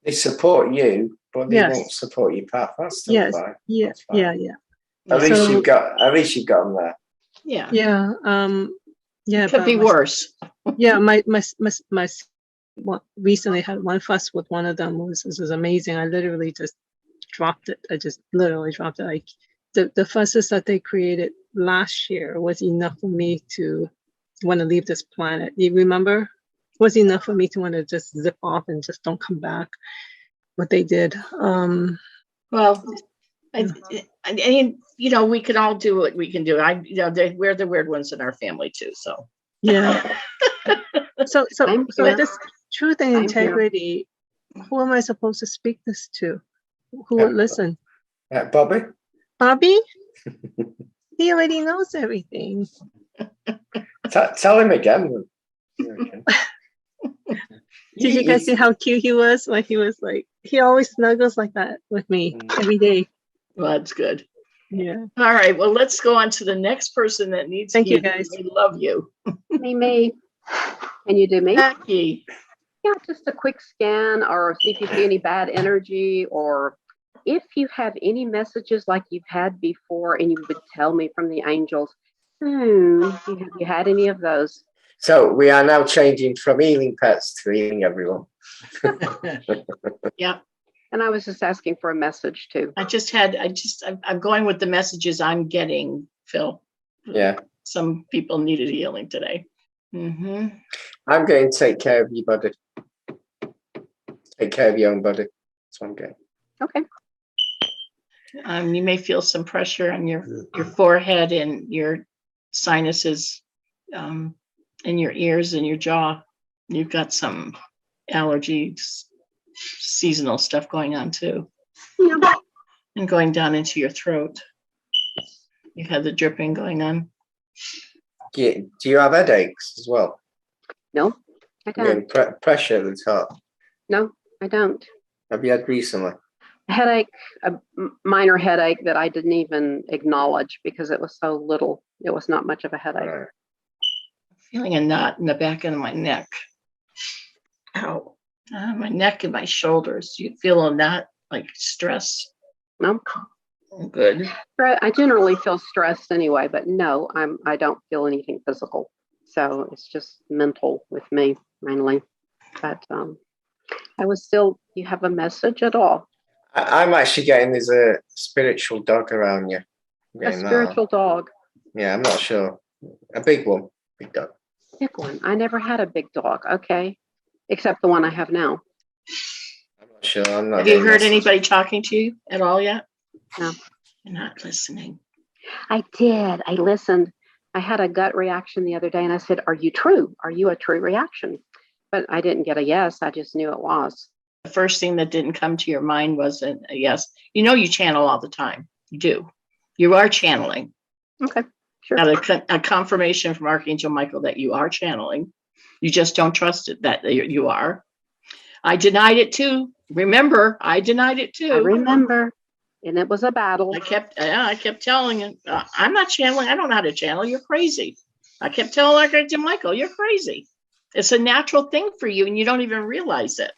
They support you, but they won't support your path. That's still fine. Yeah, That's fine. yeah. At least you've got them there. Yeah. Yeah. Yeah. It could be worse. Yeah, my recently had one fuss with one of them. This was amazing. I literally just dropped it. I just literally dropped it. Like the fusses that they created last year was enough for me to want to leave this planet. You remember? It was enough for me to want to just zip off and just don't come back. What they did. Well, and you know, we can all do what we can do. We're the weird ones in our family too. So yeah. So this truth and integrity. Who am I supposed to speak this to? Who would listen? Bobby. Bobby? He already knows everything. Tell him again. Did you guys see how cute he was? Like he was like, he always snuggles like that with me every day. Well, that's good. Yeah. All right. Well, let's go on to the next person that needs Thank you, healing. guys. We love you. Me. Can you do me? Becky. Yeah, just a quick scan or see if you see any bad energy, or if you have any messages like you've had before and you would tell me from the angels. Have you had any of those? So we are now changing from healing pets to healing everyone. Yeah. And I was just asking for a message too. I'm going with the messages I'm getting, Phil. Yeah. Some people needed healing today. Mm-hmm. I'm going to take care of your body. Take care of your own body. That's what I'm getting. Okay. You may feel some pressure on your forehead and your sinuses, in your ears and your jaw. You've got some allergies, seasonal stuff going on too. Yeah. And going down into your throat. You've had the dripping going on. Do you have headaches as well? No, I don't. Pressure at the top? No, I don't. Have you had recently? A headache, a minor headache that I didn't even acknowledge because it was so little. It was not much of a headache. Right. Feeling a knot in the back of my neck. Ow. My neck and my shoulders. Do you feel a knot, like stress? No. Good. I generally feel stressed anyway, but no, I don't feel anything physical. So it's just mental with me mainly. But I was still. You have a message at all? I'm actually getting there's a spiritual dog around you. A spiritual dog. Yeah, I'm not sure. A big one, big dog. Big one. I never had a big dog. Okay, except the one I have now. I'm not sure. I'm not. Have you heard anybody talking to you at all yet? No. You're not listening. I did. I listened. I had a gut reaction the other day and I said, "Are you true? Are you a true reaction?" But I didn't get a yes. I just knew it was. The first thing that didn't come to your mind wasn't a yes. You know, you channel all the time. You do. You are channeling. Okay, sure. Got a confirmation from Archangel Michael that you are channeling. You just don't trust it that you are. I denied it too. Remember, I denied it too. I remember. And it was a battle. I kept telling him, I'm not channeling. I don't know how to channel. You're crazy. I kept telling Archangel Michael, you're crazy. It's a natural thing for you, and you don't even realize it.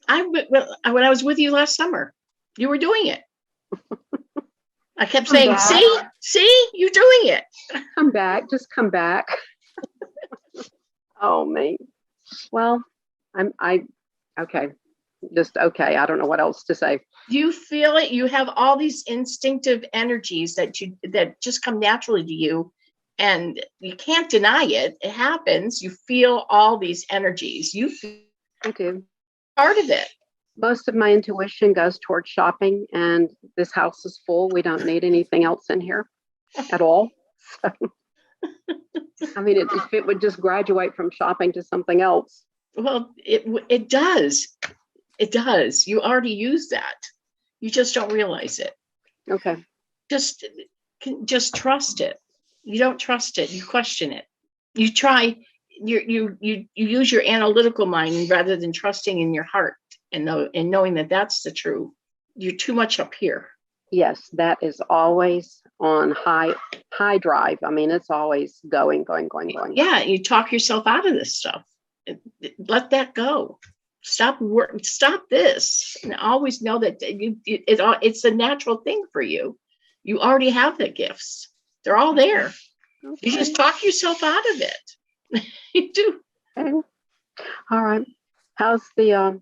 When I was with you last summer, you were doing it. I kept saying, see, you're doing it. Come back. Just come back. Oh, me. Well, okay. Just okay. I don't know what else to say. You feel it. You have all these instinctive energies that just come naturally to you, and you can't deny it. It happens. You feel all these energies. I do. Part of it. Most of my intuition goes towards shopping, and this house is full. We don't need anything else in here at all. So, I mean, if it would just graduate from shopping to something else. Well, it does. It does. You already use that. You just don't realize it. Okay. Just trust it. You don't trust it. You question it. You try. You use your analytical mind rather than trusting in your heart and knowing that that's the truth. You're too much up here. Yes, that is always on high drive. I mean, it's always going. Yeah, you talk yourself out of this stuff. Let that go. Stop this, and always know that it's a natural thing for you. You already have the gifts. They're all there. Okay. You just talk yourself out of it. You do. Okay. All right. How's the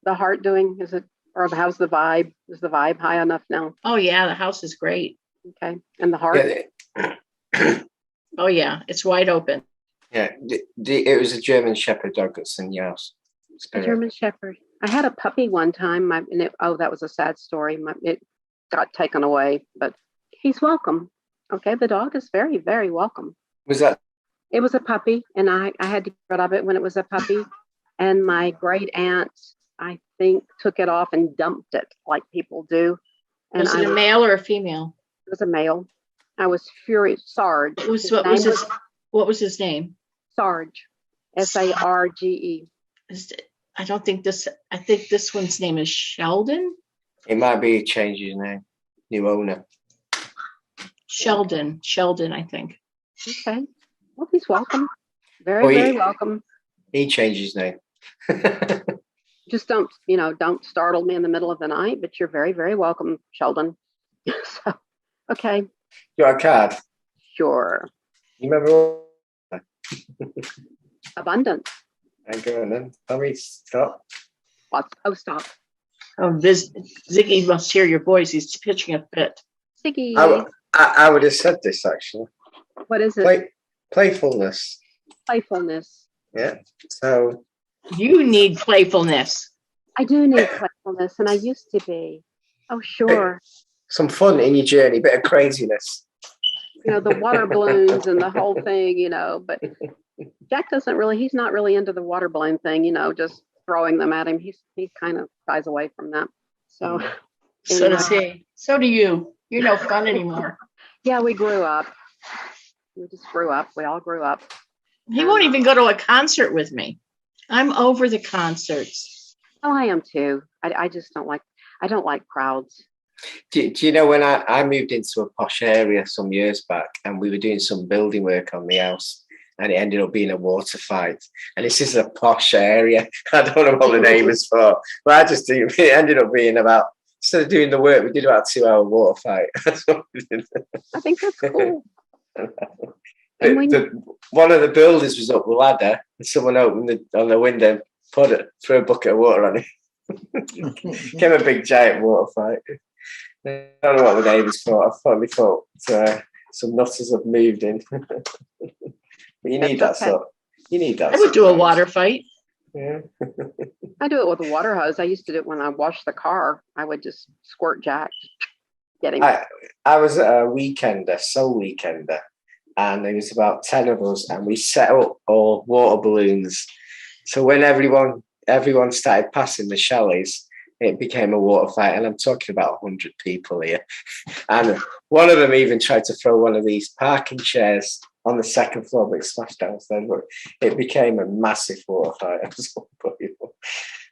heart doing? How's the vibe? Is the vibe high enough now? Oh yeah, the house is great. Okay. And the heart? Yeah. Oh yeah, it's wide open. Yeah. It was a German Shepherd dog that's in your house. A German Shepherd. I had a puppy one time, that was a sad story. It got taken away, but he's welcome. Okay, the dog is very, very welcome. Was that? It was a puppy, and I had to get rid of it when it was a puppy. And my great aunt, I think, took it off and dumped it like people do. And was it a male or a female? It was a male. I was furious. Sarge. What was his name? Sarge. Sarge. I don't think this. I think this one's name is Sheldon. It might be change his name. New owner. Sheldon, I think. Okay. Well, he's welcome. Very welcome. He changed his name. Just don't startle me in the middle of the night, but you're very, very welcome, Sheldon. So, okay. You got a card? Sure. You remember? Abundance. Go on then. Tell me, stop. What? Oh, stop. Oh, Ziggy must hear your voice. He's pitching a fit. Ziggy. I would have said this actually. What is it? Playfulness. Playfulness. Yeah. So you need playfulness. I do need playfulness, and I used to be. Oh, sure. Some fun in your journey, bit of craziness. The water balloons and the whole thing, but Jack he's not really into the water balloon thing, just throwing them at him. He kind of shies away from that. So, so does he. So do you. You're no fun anymore. Yeah, we grew up. We just grew up. We all grew up. He won't even go to a concert with me. I'm over the concerts. Oh, I am too. I just don't like crowds. Do you know when I moved into a posh area some years back, and we were doing some building work on the house, and it ended up being a water fight. And this is a posh area. I don't know what the name is for, but it ended up being about, instead of doing the work, we did about a 2-hour water fight. That's what we did. I think that's cool. One of the builders was up the ladder, and someone opened on the window, threw a bucket of water on it. Became a big giant water fight. I don't know what the name is for. I finally thought some nutters have moved in. But you need that sort. You need that. I would do a water fight. Yeah. I do it with a water hose. I used to do it when I washed the car. I would just squirt Jack. Get him. I was a soul weekender, and there was about 10 of us, and we set up all water balloons. So when everyone started passing the chalets, it became a water fight, and I'm talking about 100 people here. And one of them even tried to throw one of these parking chairs on the second floor, but it smashed downstairs. But it became a massive water fight. It was unbelievable.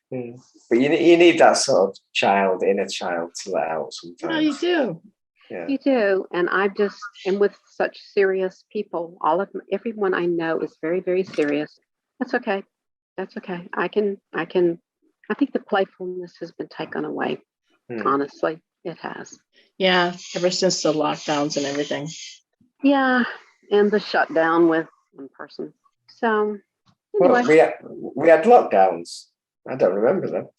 Yeah. But you need that sort of inner child to let out sometimes. No, you do. Yeah. You do. And I just am with such serious people. Everyone I know is very, very serious. That's okay. I think the playfulness has been taken away. Honestly, it has. Yeah, ever since the lockdowns and everything. Yeah, and the shutdown with one person. So, Well, anyway. we had lockdowns. I don't remember them.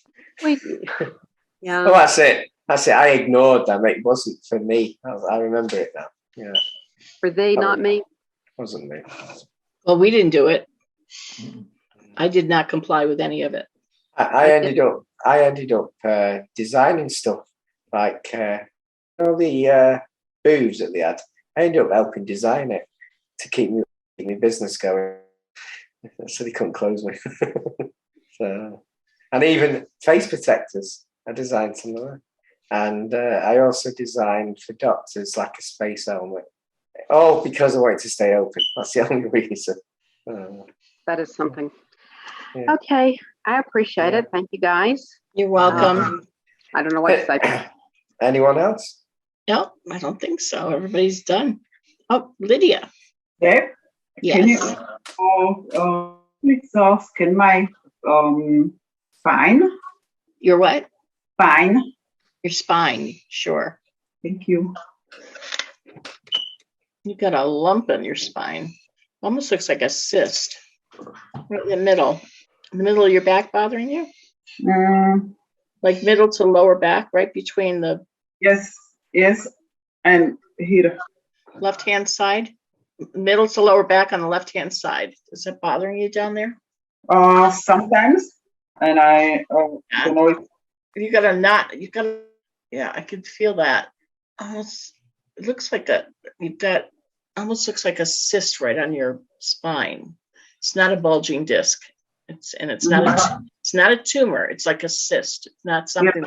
Yeah. Oh, that's it. I ignored them. It wasn't for me. I remember it now. Yeah. For they, not me. Wasn't me. Well, we didn't do it. I did not comply with any of it. I ended up designing stuff like all the booths that they had. I ended up helping design it to keep my business going, so they couldn't close me. So, and even face protectors, I designed some of them, and I also designed for doctors like a space helmet. All because I wanted to stay open. That's the only reason. That is something. Yeah. Okay, I appreciate it. Thank you, guys. You're welcome. I don't know what to say. Anyone else? No, I don't think so. Everybody's done. Oh, Lydia. Deb? Yes. Can you please scan my spine? Your what? Spine. Your spine. Sure. Thank you. You've got a lump in your spine. Almost looks like a cyst. Right in the middle. In the middle of your back bothering you? Like middle to lower back, right between the... Yes. And here. Left-hand side? Middle to lower back on the left-hand side. Is it bothering you down there? Sometimes. And I don't know if... You got a knot. Yeah, I could feel that. Almost, it looks like almost looks like a cyst right on your spine. It's not a bulging disc. It's not a tumor. It's like a cyst. It's not something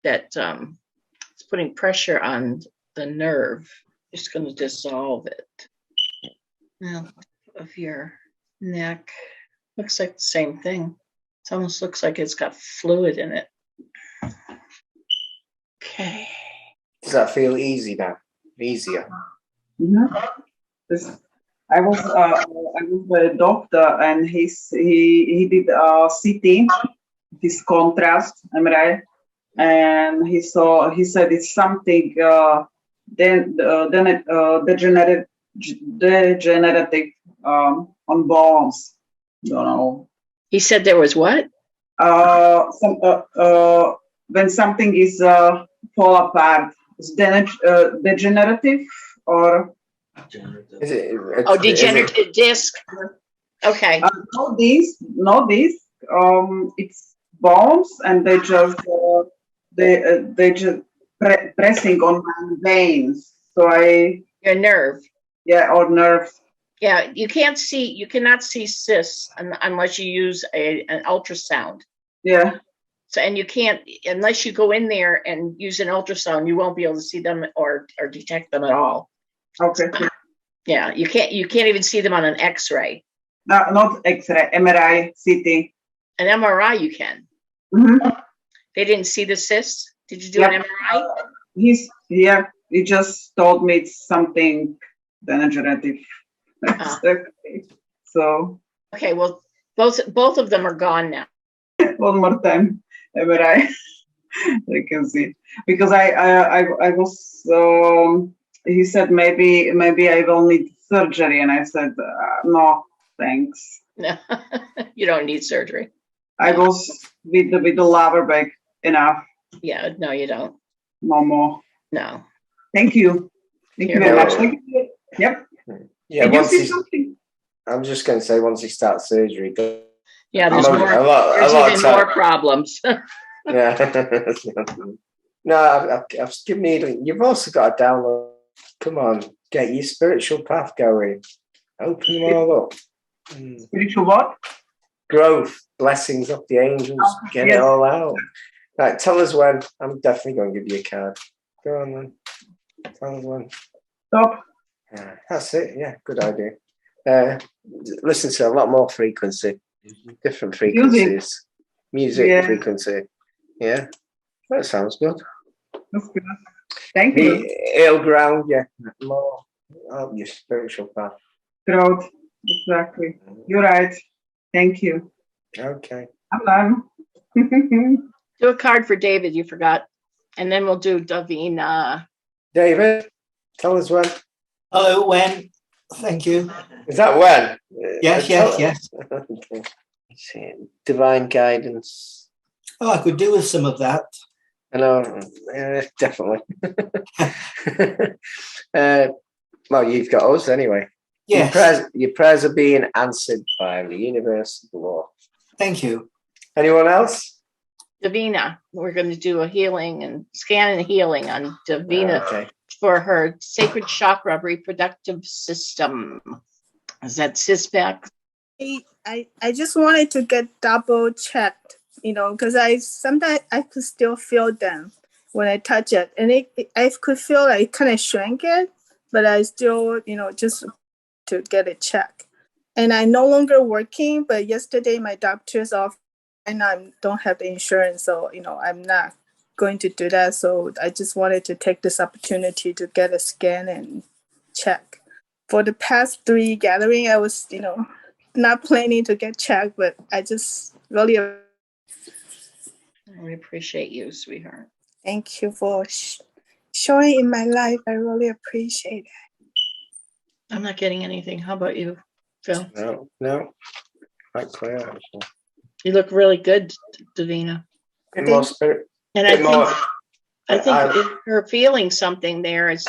that it's putting pressure on the nerve. Just going to dissolve it. Now, of your neck, looks like the same thing. It almost looks like it's got fluid in it. Okay. Does that feel easy now? Easier? Mhm. I was with a doctor, and he did CT, this contrast, am I right? And he said it's something degenerative on bones. You know, He said there was what? when something is fall apart, it's degenerative or Is it? Oh, Is it degenerative disc. Okay. no this. It's bones, and they just pressing on my veins. So Your nerve. or nerves. Yeah, you cannot see cysts unless you use an ultrasound. Yeah. So, and you can't, unless you go in there and use an ultrasound, you won't be able to see them or detect them at all. Okay. Yeah, you can't even see them on an X-ray. No, not X-ray, MRI, CT. An MRI you can. Mm-hmm. They didn't see the cysts? Did you do an MRI? He just told me it's something degenerative. So Okay, well, both of them are gone now. one more time, MRI. I can see because I was he said maybe I will need surgery, and I said no thanks. No, you don't need surgery. I was with the lower back enough. Yeah, no, you don't. No more. No. Thank you. Thank you very much. Thank you. Yep. Yeah, Did you see something? I'm just going to say, once he starts surgery, Yeah, there's even more problems. Yeah. No, I've given you. You've also got to download. Come on, get your spiritual path going. Open them all up. Spiritual what? Growth, blessings of the angels. Get it all out. Right, tell us when. I'm definitely going to give you a card. Go on then. Tell us when. Stop. That's it. Yeah, good idea. Listen to a lot more frequency, different frequencies, music frequency. Yeah, that sounds good. That's good. Thank you. It'll ground you more on your spiritual path. Growth, exactly. You're right. Thank you. Okay. I'm done. Do a card for David, you forgot. And then we'll do Davina. David, tell us when. Hello, when? Thank you. Is that when? Yes. Okay. Divine guidance. Oh, I could do with some of that. I know, definitely. Well, you've got us anyway. Yes. Your prayers are being answered by the universe of the law. Thank you. Anyone else? Davina. We're going to do a healing and scan and healing on Davina. Okay. For her sacred chakra reproductive system. Is that CISPAC? I just wanted to get double checked, because sometimes I could still feel them when I touch it, and I could feel like it kind of shrank it, but I still, just to get it checked. And I'm no longer working, but yesterday my doctor's off, and I don't have insurance, so I'm not going to do that. So I just wanted to take this opportunity to get a scan and check. For the past 3 gatherings, I was, not planning to get checked, but I just really appreciate you, sweetheart. Thank you for showing in my life. I really appreciate it. I'm not getting anything. How about you, Phil? No. Quite clear, actually. You look really good, Davina. More spirit. And I think if her feeling something there is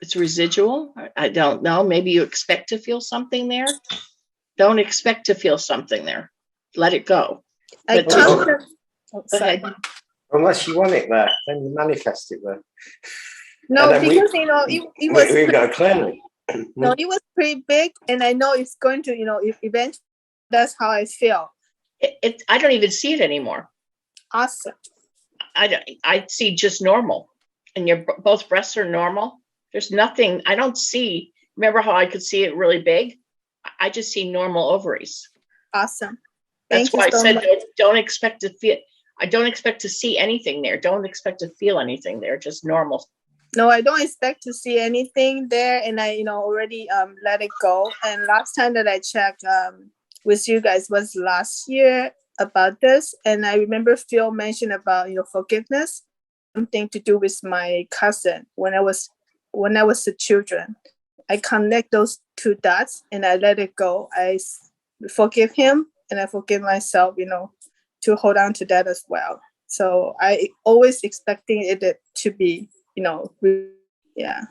it's residual. I don't know. Maybe you expect to feel something there. Don't expect to feel something there. Let it go. Go ahead. Unless you want it there, then you manifest it there. No, because it was. We've got to clear it. No, it was pretty big, and I know it's going to. If eventually, that's how I feel. I don't even see it anymore. Awesome. I see just normal, and your both breasts are normal. There's nothing. I don't see. Remember how I could see it really big? I just see normal ovaries. Awesome. That's Thank you why I so said much. don't expect to feel. I don't expect to see anything there. Don't expect to feel anything there. Just normal. No, I don't expect to see anything there, and I, already let it go. And last time that I checked with you guys was last year about this, and I remember Phil mentioned about forgiveness, something to do with my cousin when I was a children. I connect those two dots and I let it go. I forgive him and I forgive myself, to hold on to that as well. So I always expecting it to be, yeah.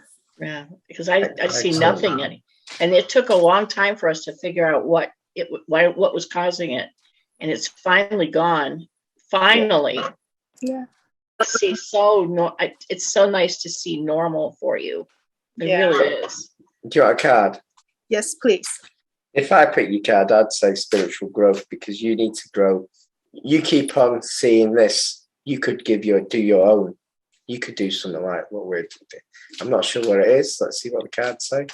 Yeah, because I see nothing in it, and it took a long time for us to figure out what was causing it, and it's finally gone. Finally, Yeah. It's so nice to see normal for you. It really is. Do you want a card? Yes, please. If I pick your card, I'd say spiritual growth, because you need to grow. You keep on seeing this. You could do your own. You could do something like what we're doing. I'm not sure what it is. Let's see what the cards say.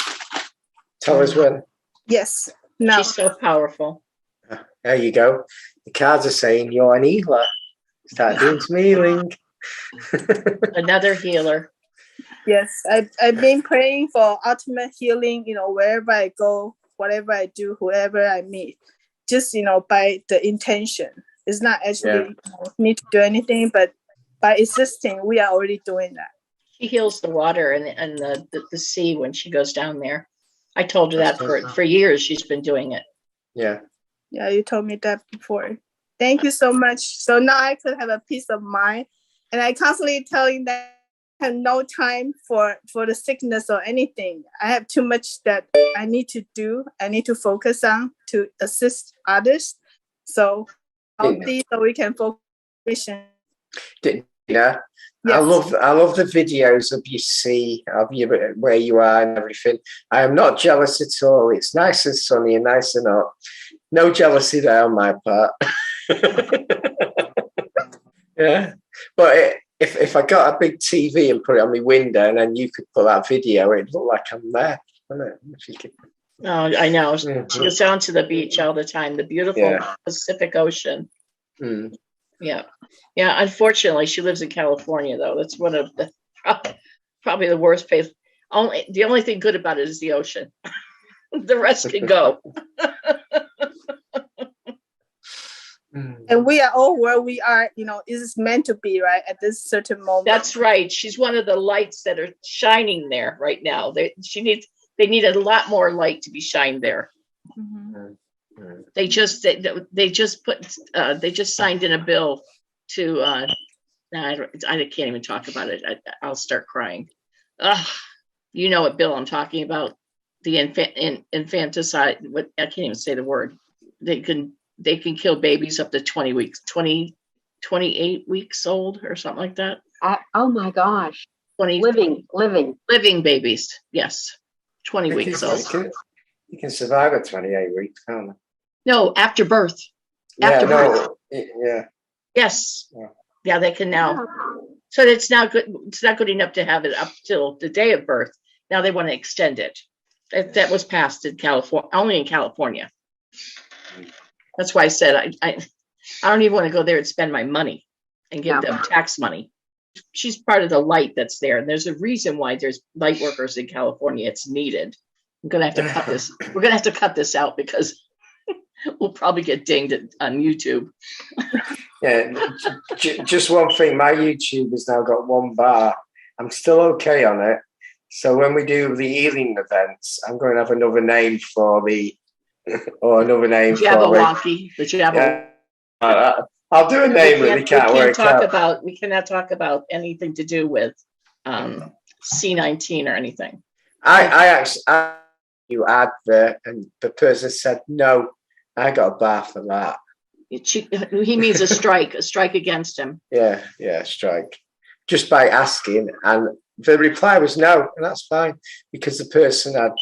Tell us when. Yes. No. She's so powerful. There you go. The cards are saying you're an healer. Start doing some healing. Another healer. Yes, I've been praying for ultimate healing, wherever I go, whatever I do, whoever I meet, just, by the intention. It's not actually need to do anything, but by existing, we are already doing that. She heals the water and the sea when she goes down there. I told her that for years she's been doing it. Yeah. Yeah, you told me that before. Thank you so much. So now I could have a peace of mind. And I constantly telling them I have no time for the sickness or anything. I have too much that I need to do. I need to focus on to assist others. So healthy, so we can focus. Yeah. Yes. I love the videos of you see of you where you are and everything. I am not jealous at all. It's nice and sunny and nice and hot. No jealousy there on my part. Yeah, but if I got a big TV and put it on my window and then you could put that video, it'd look like I'm there, wouldn't it? Oh, I know. She goes down to the beach all the time. The beautiful Pacific Ocean. Mm. Yeah. Unfortunately, she lives in California, though. That's one of the probably the worst place. The only thing good about it is the ocean. The rest can go. And we are all where we are, is meant to be, right? At this certain moment. That's right. She's one of the lights that are shining there right now. They need a lot more light to be shined there. Mm-hmm. They just signed in a bill to I can't even talk about it. I'll start crying. You know what bill I'm talking about? The infanticide. What, I can't even say the word. They can kill babies up to 28 weeks old or something like that. Oh my gosh. 20 living babies. Yes. 20 weeks old. You can survive at 28 weeks, can't you? No, after birth. After birth. Yeah. Yes. Yeah, they can now. So it's now good. It's not good enough to have it up till the day of birth. Now they want to extend it. That was passed in California, only in California. That's why I said I don't even want to go there and spend my money and give them tax money. She's part of the light that's there. And there's a reason why there's light workers in California. It's needed. I'm going to have to cut this. We're going to have to cut this out because we'll probably get dinged on YouTube. Yeah. Just one thing. My YouTube has now got 1 bar. I'm still okay on it. So when we do the healing events, I'm going to have another name for another name Jabberwocky. The Jabberwocky. Yeah. I'll do a name that we can't work out. We cannot talk about anything to do with C19 or anything. I actually you advert and the person said no. I got a bar for that. He means a strike against him. Yeah, strike. Just by asking, and the reply was no, and that's fine because the person had.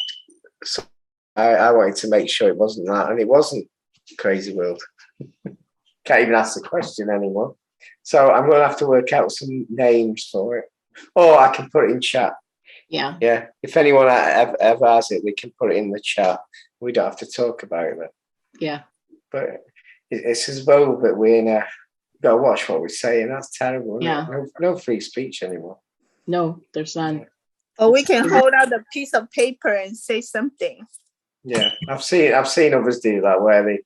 I wanted to make sure it wasn't that, and it wasn't. Crazy world. Can't even ask the question anymore. So I'm going to have to work out some names for it, or I can put it in chat. Yeah. If anyone ever has it, we can put it in the chat. We don't have to talk about it. Yeah. But It's as well that we're gotta watch what we're saying. That's terrible. Isn't Yeah. it? No free speech anymore. No, there's none. Or we can hold out a piece of paper and say something. Yeah, I've seen others do that where they.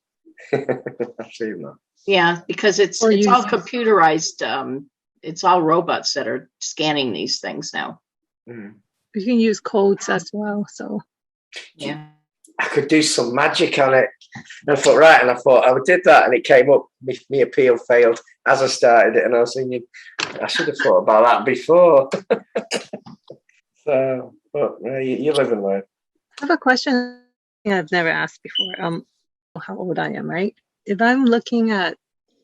I've seen that. Yeah, because it's all computerized. It's all robots that are scanning these things now. Mm. You can use codes as well. So Yeah. I could do some magic on it. And I thought, right, and I did that, and it came up. My appeal failed as I started it, and I was thinking, I should have thought about that before. So, but you live and learn. I have a question I've never asked before. How old I am, right? If I'm looking at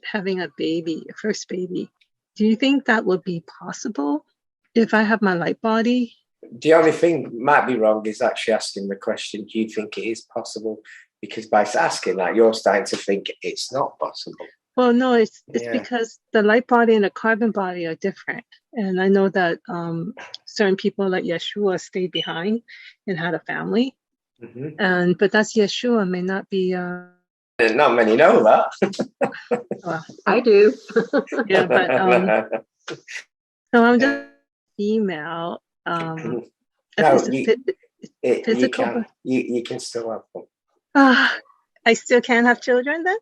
having a baby, a first baby, do you think that would be possible if I have my light body? The only thing might be wrong is actually asking the question, do you think it is possible? Because by asking that, you're starting to think it's not possible. Well, no, it's because the light body and the carbon body are different. And I know that certain people like Yeshua stayed behind and had a family. Mm-hmm. But that's Yeshua, may not be... Not many know that. Well, I do. Yeah, but... so I'm just female. No, physical. You can still have them. I still can't have children then?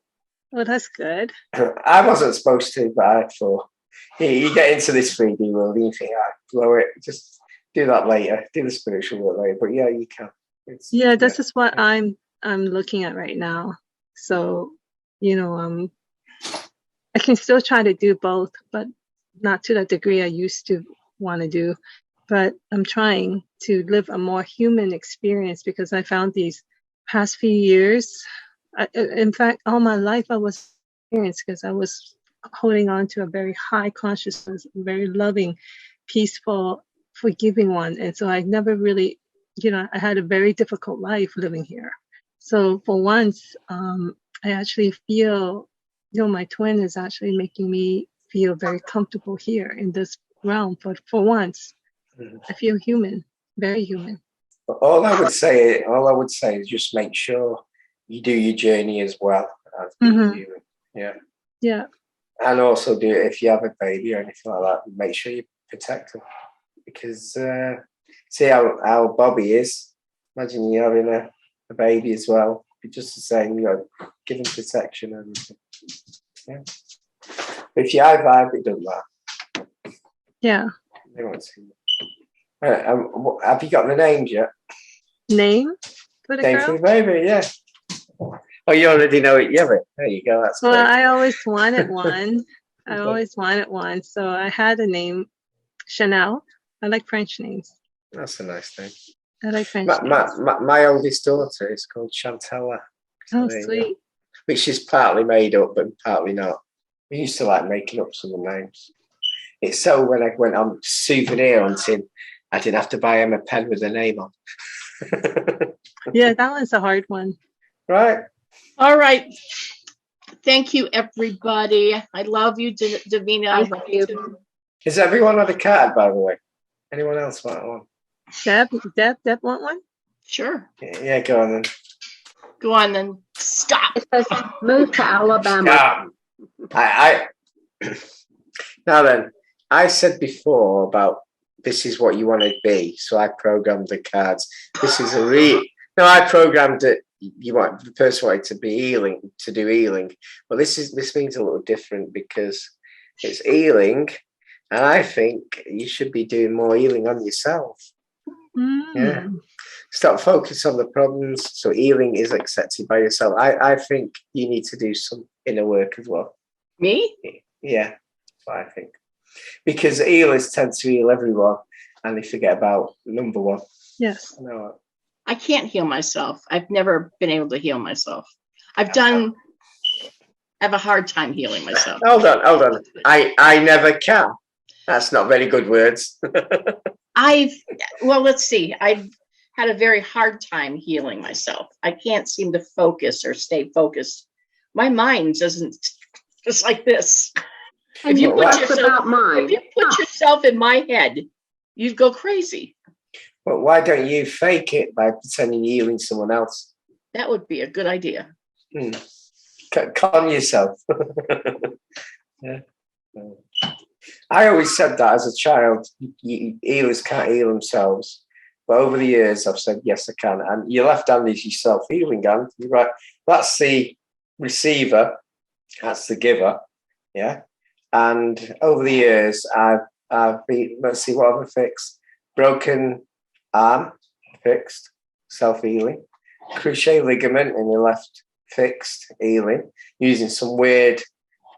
Well, that's good. I wasn't supposed to, but I thought, you get into this 3D world and you think, blow it, just do that later, do the spiritual work later. But yeah, you can. This is what I'm looking at right now. So, I can still try to do both, but not to the degree I used to want to do. But I'm trying to live a more human experience because I found these past few years, in fact, all my life I was experienced because I was holding on to a very high consciousness, very loving, peaceful, forgiving one. And so I never really, I had a very difficult life living here. So for once, I actually feel, my twin is actually making me feel very comfortable here in this realm. But for once, I feel human, very human. All I would say is just make sure you do your journey as well as being human. Yeah. Yeah. And also do it if you have a baby or anything like that. Make sure you protect them because see how Bobby is. Imagine you having a baby as well. Be just the same. You got to give them protection and everything. Yeah. But if you high vibe, it doesn't matter. Yeah. They won't see you. Have you got the names yet? Name for the Name girl? for the baby, yeah. Oh, you already know it. Yeah, there you go. That's well, great. I always wanted one. Always wanted one. So I had a name, Chanel. I like French names. That's a nice name. I like French names. My oldest daughter is called Chantella. Oh, sweet. Which is partly made up, but partly not. We used to like making up some of the names. It's so when I went on souvenir hunting, I didn't have to buy him a pen with a name on. Yeah, that one's a hard one. Right. All right. Thank you, everybody. I love you, Davina. I love you too. Has everyone had a card, by the way? Anyone else want one? Deb want one? Sure. Yeah, go on then. Go on then. Stop. It says move to Alabama. Stop. Now then, I said before about this is what you want to be, so I programmed the cards. This is I programmed it. The person wanted to do healing, but this means a little different because it's healing, and I think you should be doing more healing on yourself. Yeah, stop focusing on the problems. So healing is accepted by yourself. I think you need to do some inner work as well. Me? Yeah, that's what I think. Because healers tend to heal everyone and they forget about number one. Yes. No. I can't heal myself. I've never been able to heal myself. I have a hard time healing myself. Hold on. I never can. That's not very good words. Let's see. I've had a very hard time healing myself. I can't seem to focus or stay focused. My mind doesn't, just like this. If you put yourself in my head, you'd go crazy. Well, why don't you fake it by pretending you're healing someone else? That would be a good idea. Calm yourself. Yeah. I always said that as a child, healers can't heal themselves. But over the years, I've said, yes, I can. And your left hand is your self-healing hand. You're right. That's the receiver. That's the giver. Yeah. And over the years, I've been, let's see, what have I fixed? Broken arm, fixed, self-healing. Cruciate ligament in your left, fixed, healing. Using some weird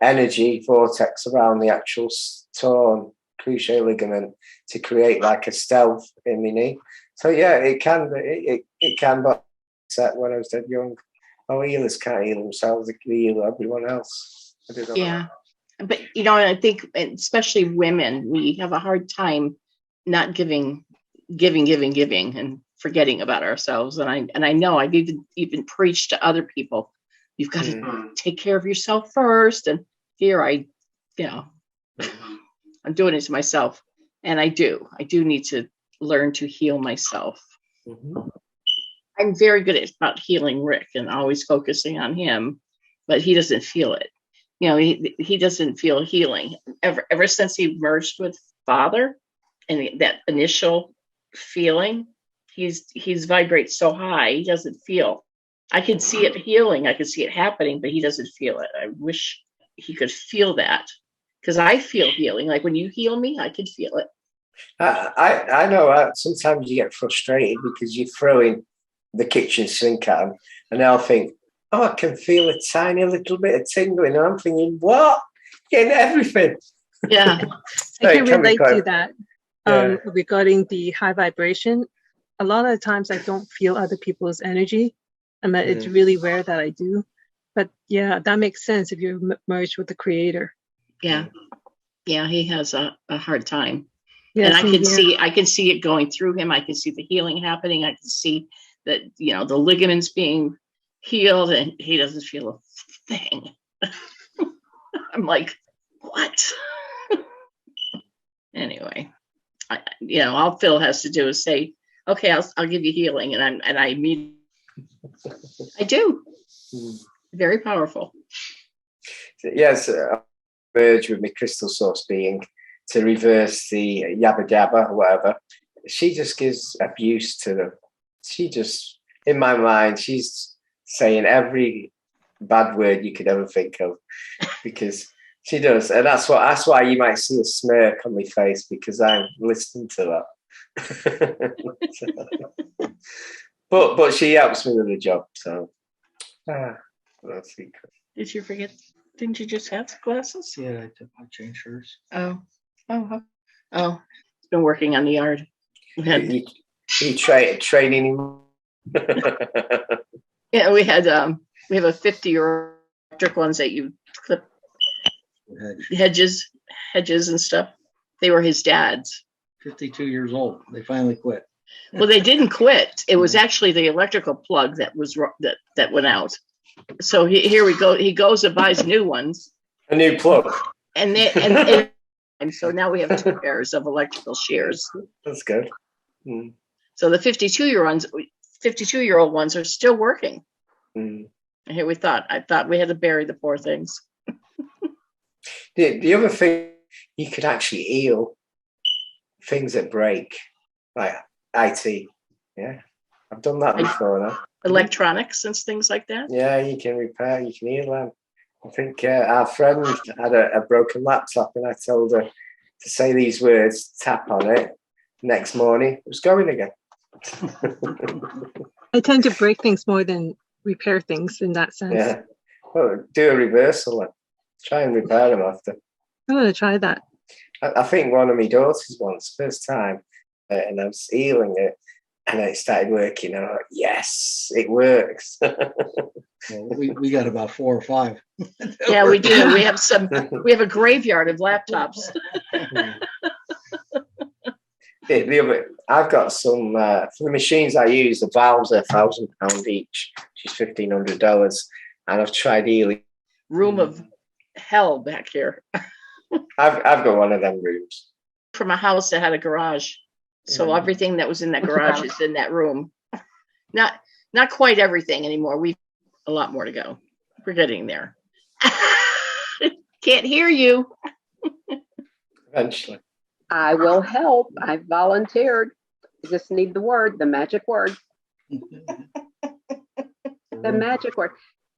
energy vortex around the actual torn cruciate ligament to create like a stealth in my knee. So yeah, it can, but set when I was dead young. Oh, healers can't heal themselves; they can heal everyone else. I didn't know Yeah, but I think especially women, we have a hard time not giving, and forgetting about ourselves. And I know I've even preached to other people. You've got to take care of yourself first. And here I'm doing it to myself. And I do need to learn to heal myself. Mm-hmm. I'm very good about healing Rick and always focusing on him, but he doesn't feel it. He doesn't feel healing ever since he merged with Father, and that initial feeling, he's vibrates so high, he doesn't feel. I can see it healing, I can see it happening, but he doesn't feel it. I wish he could feel that, because I feel healing. Like when you heal me, I can feel it. I know sometimes you get frustrated because you're throwing the kitchen sink at them, and they'll think, oh, I can feel a tiny little bit of tingling, and I'm thinking, what? Getting everything. Yeah. I can relate to that. Regarding the high vibration, a lot of the times I don't feel other people's energy, and that it's really rare that I do. But yeah, that makes sense if you're merged with the Creator. Yeah, he has a hard time. Yeah, and I can see it going through him. I can see the healing happening. I can see that the ligaments being healed, and he doesn't feel a thing. I'm like, what? Anyway, all Phil has to do is say, okay, I'll give you healing, and I mean, I do. Very powerful. Yes, merge with my crystal source being to reverse the yabba dabba or whatever. She just gives abuse to them. She just, in my mind, she's saying every bad word you could ever think of, because she does, and that's why you might see a smirk on my face, because I'm listening to that. but she helps me with the job. So that's secret. Did you forget? Didn't you just have glasses? Yeah, I changed hers. Oh. It's been working on the yard. You training him? Yeah, we have a 50-year electric ones that you clip hedges and stuff. They were his dad's. 52 years old. They finally quit. Well, they didn't quit. It was actually the electrical plug that went out. So here we go. He goes and buys new ones. A new plug. And so now we have 2 pairs of electrical shears. That's good. So the 52-year-old ones are still working. And here I thought we had to bury the poor things. The other thing, you could actually heal things that break, like IT. Yeah, I've done that before now. Electronics and things like that. Yeah, you can repair, you can heal them. I think our friend had a broken laptop, and I told her to say these words, tap on it. Next morning, it was going again. I tend to break things more than repair things in that sense. Yeah. Well, do a reversal then. Try and repair them after. I'm going to try that. I think one of my daughters once, first time, and I was healing it, and it started working. I'm like, yes, it works. Well, we got about 4 or 5. Yeah, we do. We have a graveyard of laptops. The other, I've got some for the machines I use. The valves are £1,000 each, which is $1,500, and I've tried healing. Room of hell back here. I've got one of them rooms from a house that had a garage, so everything that was in that garage is in that room. Not quite everything anymore. We've a lot more to go. We're getting there. Can't hear you. Eventually. I will help. I volunteered. I just need the word, the magic word. The magic word.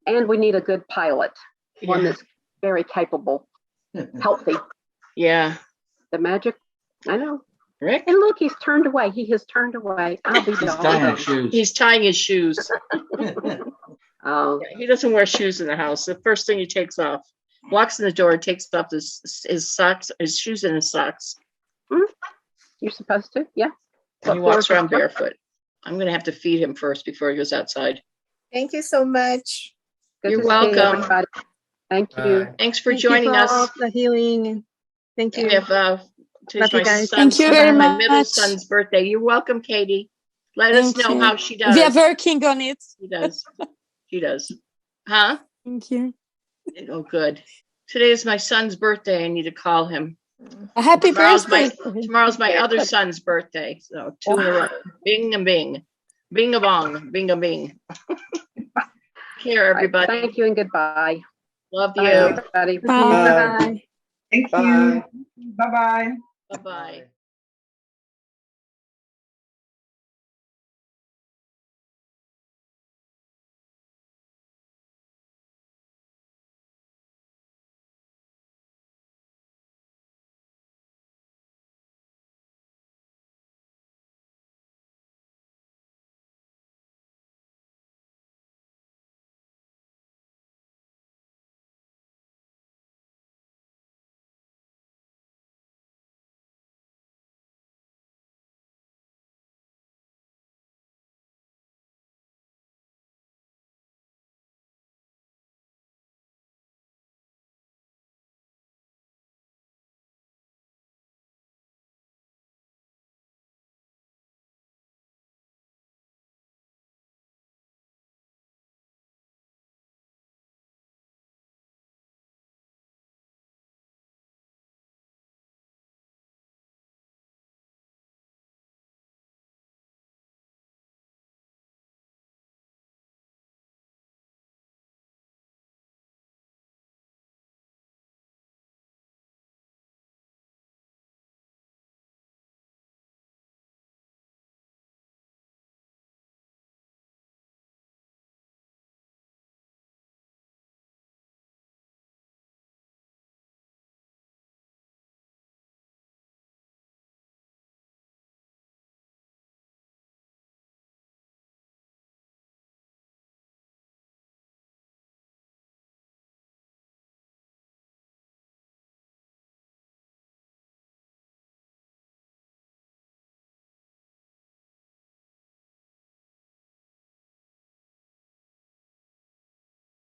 And we need a good pilot, one that's very capable, healthy. Yeah. The magic, I know. Rick? And look, he's turned away. He has turned away. I'll be He's tying doggone. his shoes. He's tying his shoes. Oh, Yeah, he doesn't wear shoes in the house. The first thing he takes off, walks in the door, takes off his socks, his shoes and his socks. you're supposed to? Yeah. And he walks around barefoot. I'm going to have to feed him first before he goes outside. Thank you so much. Good You're to see welcome. everybody. Thank you. Bye. Thanks for Thank you joining for all us. of the healing. And thank you. We have today's Love you my guys. Thank you very my middle much. son's birthday. You're welcome, Katie. Let us Thank know you. how she does. We are working on it. She does. She does. Huh? Thank you. Oh, good. Today is my son's birthday. I need to call him. A happy birthday. Tomorrow's my other son's birthday. So 2 in a row. Bing and bing. Bing a bong. Bing a bing. Care, everybody. Thank you and goodbye. Love Bye, you. everybody. Bye. Bye. Thank Bye. you. Bye bye. Bye-bye.